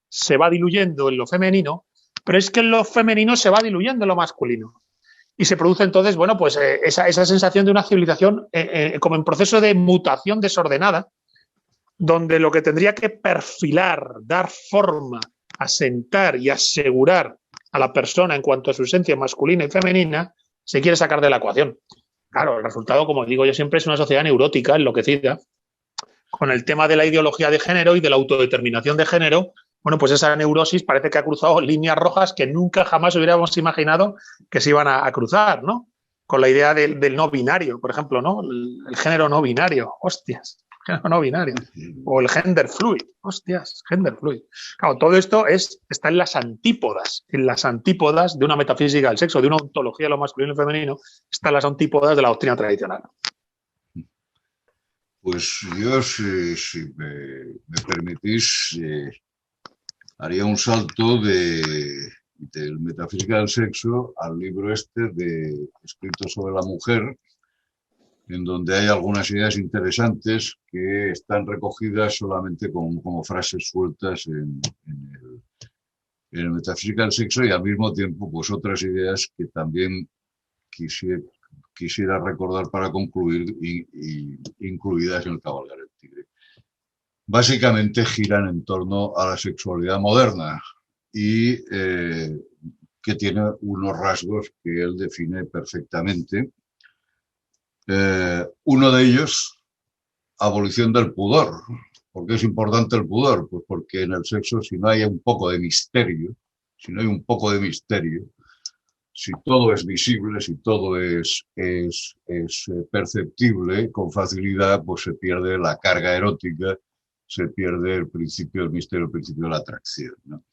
[SPEAKER 3] se va diluyendo en lo femenino, pero es que en lo femenino se va diluyendo en lo masculino. Y se produce entonces, bueno, pues esa sensación de una civilización como en proceso de mutación desordenada, donde lo que tendría que perfilar, dar forma, asentar y asegurar a la persona en cuanto a su esencia masculina y femenina, se quiere sacar de la ecuación. Claro, el resultado, como digo yo siempre, es una sociedad neurótica, enloquecida, con el tema de la ideología de género y de la autodeterminación de género. Bueno, pues esa neurosis parece que ha cruzado líneas rojas que nunca jamás hubiéramos imaginado que se iban a cruzar, ¿no? Con la idea del no binario, por ejemplo, ¿no? El género no binario, hostias, género no binario. O el gender fluid, hostias, gender fluid. Claro, todo esto está en las antípodas de una metafísica del sexo, de una ontología de lo masculino y femenino, están las antípodas de la doctrina tradicional.
[SPEAKER 2] Pues yo, si me permitís, haría un salto del Metafísica del Sexo al libro escrito sobre la mujer, en donde hay algunas ideas interesantes que están recogidas solamente como frases sueltas en el Metafísica del Sexo, y al mismo tiempo pues otras ideas que también quisiera recordar para concluir, y incluidas en el Cabalgar el Tigre. Básicamente giran en torno a la sexualidad moderna y que tiene unos rasgos que él define perfectamente. Uno de ellos, abolición del pudor. ¿Por qué es importante el pudor? Pues porque en el sexo, si no hay un poco de misterio, si todo es visible, si todo es perceptible con facilidad, pues se pierde la carga erótica, se pierde el principio del misterio, el principio de la atracción, ¿no?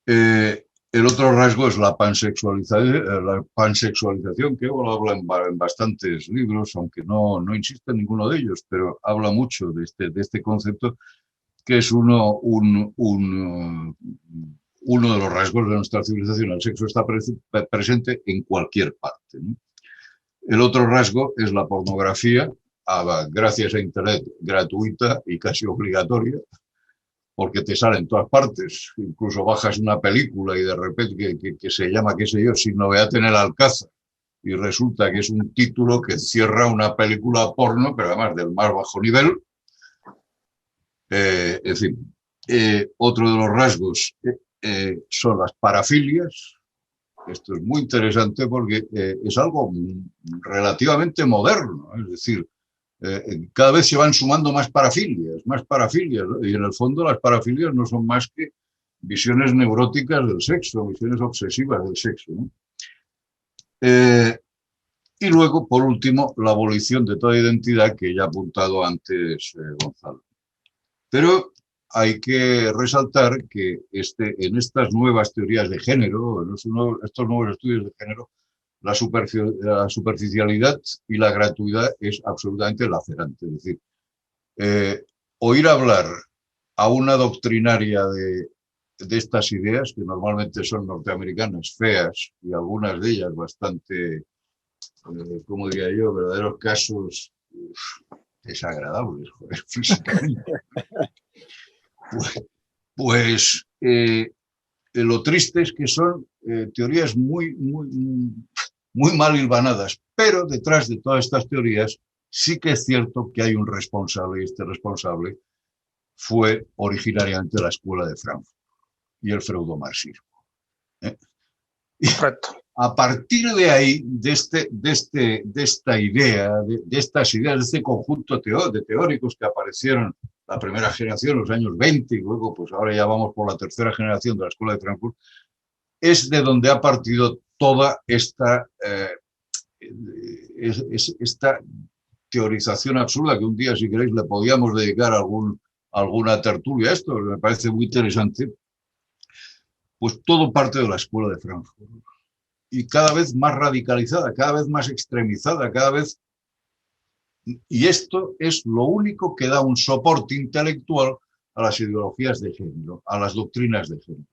[SPEAKER 2] El otro rasgo es la pansexualización, que él habla en bastantes libros, aunque no insiste en ninguno de ellos, pero habla mucho de este concepto, que es uno de los rasgos de nuestra civilización. El sexo está presente en cualquier parte, ¿no? El otro rasgo es la pornografía, gracias a Internet, gratuita y casi obligatoria, porque te sale en todas partes. Incluso bajas una película y de repente que se llama, qué sé yo, Sin novedad en el Alcázar, y resulta que es un título que cierra una película porno, pero además del más bajo nivel. En fin, otro de los rasgos son las parafilias. Esto es muy interesante porque es algo relativamente moderno, es decir, cada vez se van sumando más parafilias, ¿no? Y en el fondo las parafilias no son más que visiones neuróticas del sexo, visiones obsesivas del sexo, ¿no? Y luego, por último, la abolición de toda identidad, que ya ha apuntado antes Gonzalo. Pero hay que resaltar que en estas nuevas teorías de género, en estos nuevos estudios de género, la superficialidad y la gratuidad es absolutamente lacerante. Es decir, oír hablar a una doctrinaria de estas ideas, que normalmente son norteamericanas, feas, y algunas de ellas bastante, como diría yo, verdaderos casos desagradables, joder, físicamente. Pues lo triste es que son teorías muy mal hilvanadas, pero detrás de todas estas teorías sí que es cierto que hay un responsable, y este responsable fue originariamente la escuela de Frankfurt y el freudomarxismo.
[SPEAKER 3] Correcto.
[SPEAKER 2] A partir de ahí, de esta idea, de estas ideas, de este conjunto de teóricos que aparecieron la primera generación en los años 20 y luego, pues ahora ya vamos por la tercera generación de la escuela de Frankfurt, es de donde ha partido toda esta teorización absurda, que un día, si queréis, le podíamos dedicar alguna tertulia a esto, me parece muy interesante. Pues todo parte de la escuela de Frankfurt. Y cada vez más radicalizada, cada vez más extremizada, cada vez... Y esto es lo único que da un soporte intelectual a las ideologías de género, a las doctrinas de género.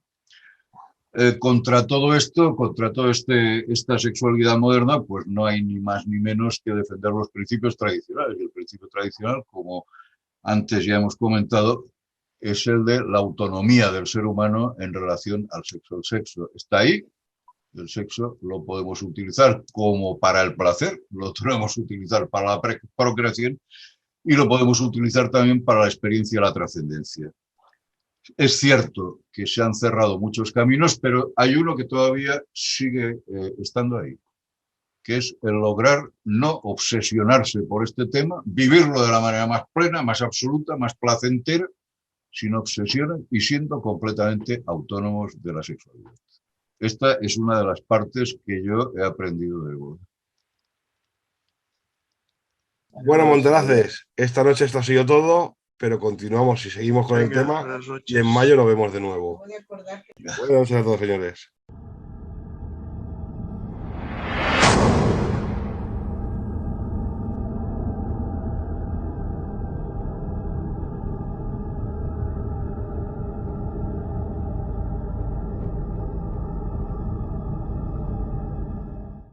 [SPEAKER 2] Contra todo esto, contra toda esta sexualidad moderna, pues no hay ni más ni menos que defender los principios tradicionales. Y el principio tradicional, como antes ya hemos comentado, es el de la autonomía del ser humano en relación al sexo. El sexo está ahí, el sexo lo podemos utilizar como para el placer, lo podemos utilizar para la procreación y lo podemos utilizar también para la experiencia y la trascendencia. Es cierto que se han cerrado muchos caminos, pero hay uno que todavía sigue estando ahí, que es el lograr no obsesionarse por este tema, vivirlo de la manera más plena, más absoluta, más placentera, sin obsesiones y siendo completamente autónomos de la sexualidad. Esta es una de las partes que yo he aprendido de Goethe.
[SPEAKER 5] Bueno, Montaraces, esta noche esto ha sido todo, pero continuamos y seguimos con el tema y en mayo lo vemos de nuevo. Buenas noches a todos, señores.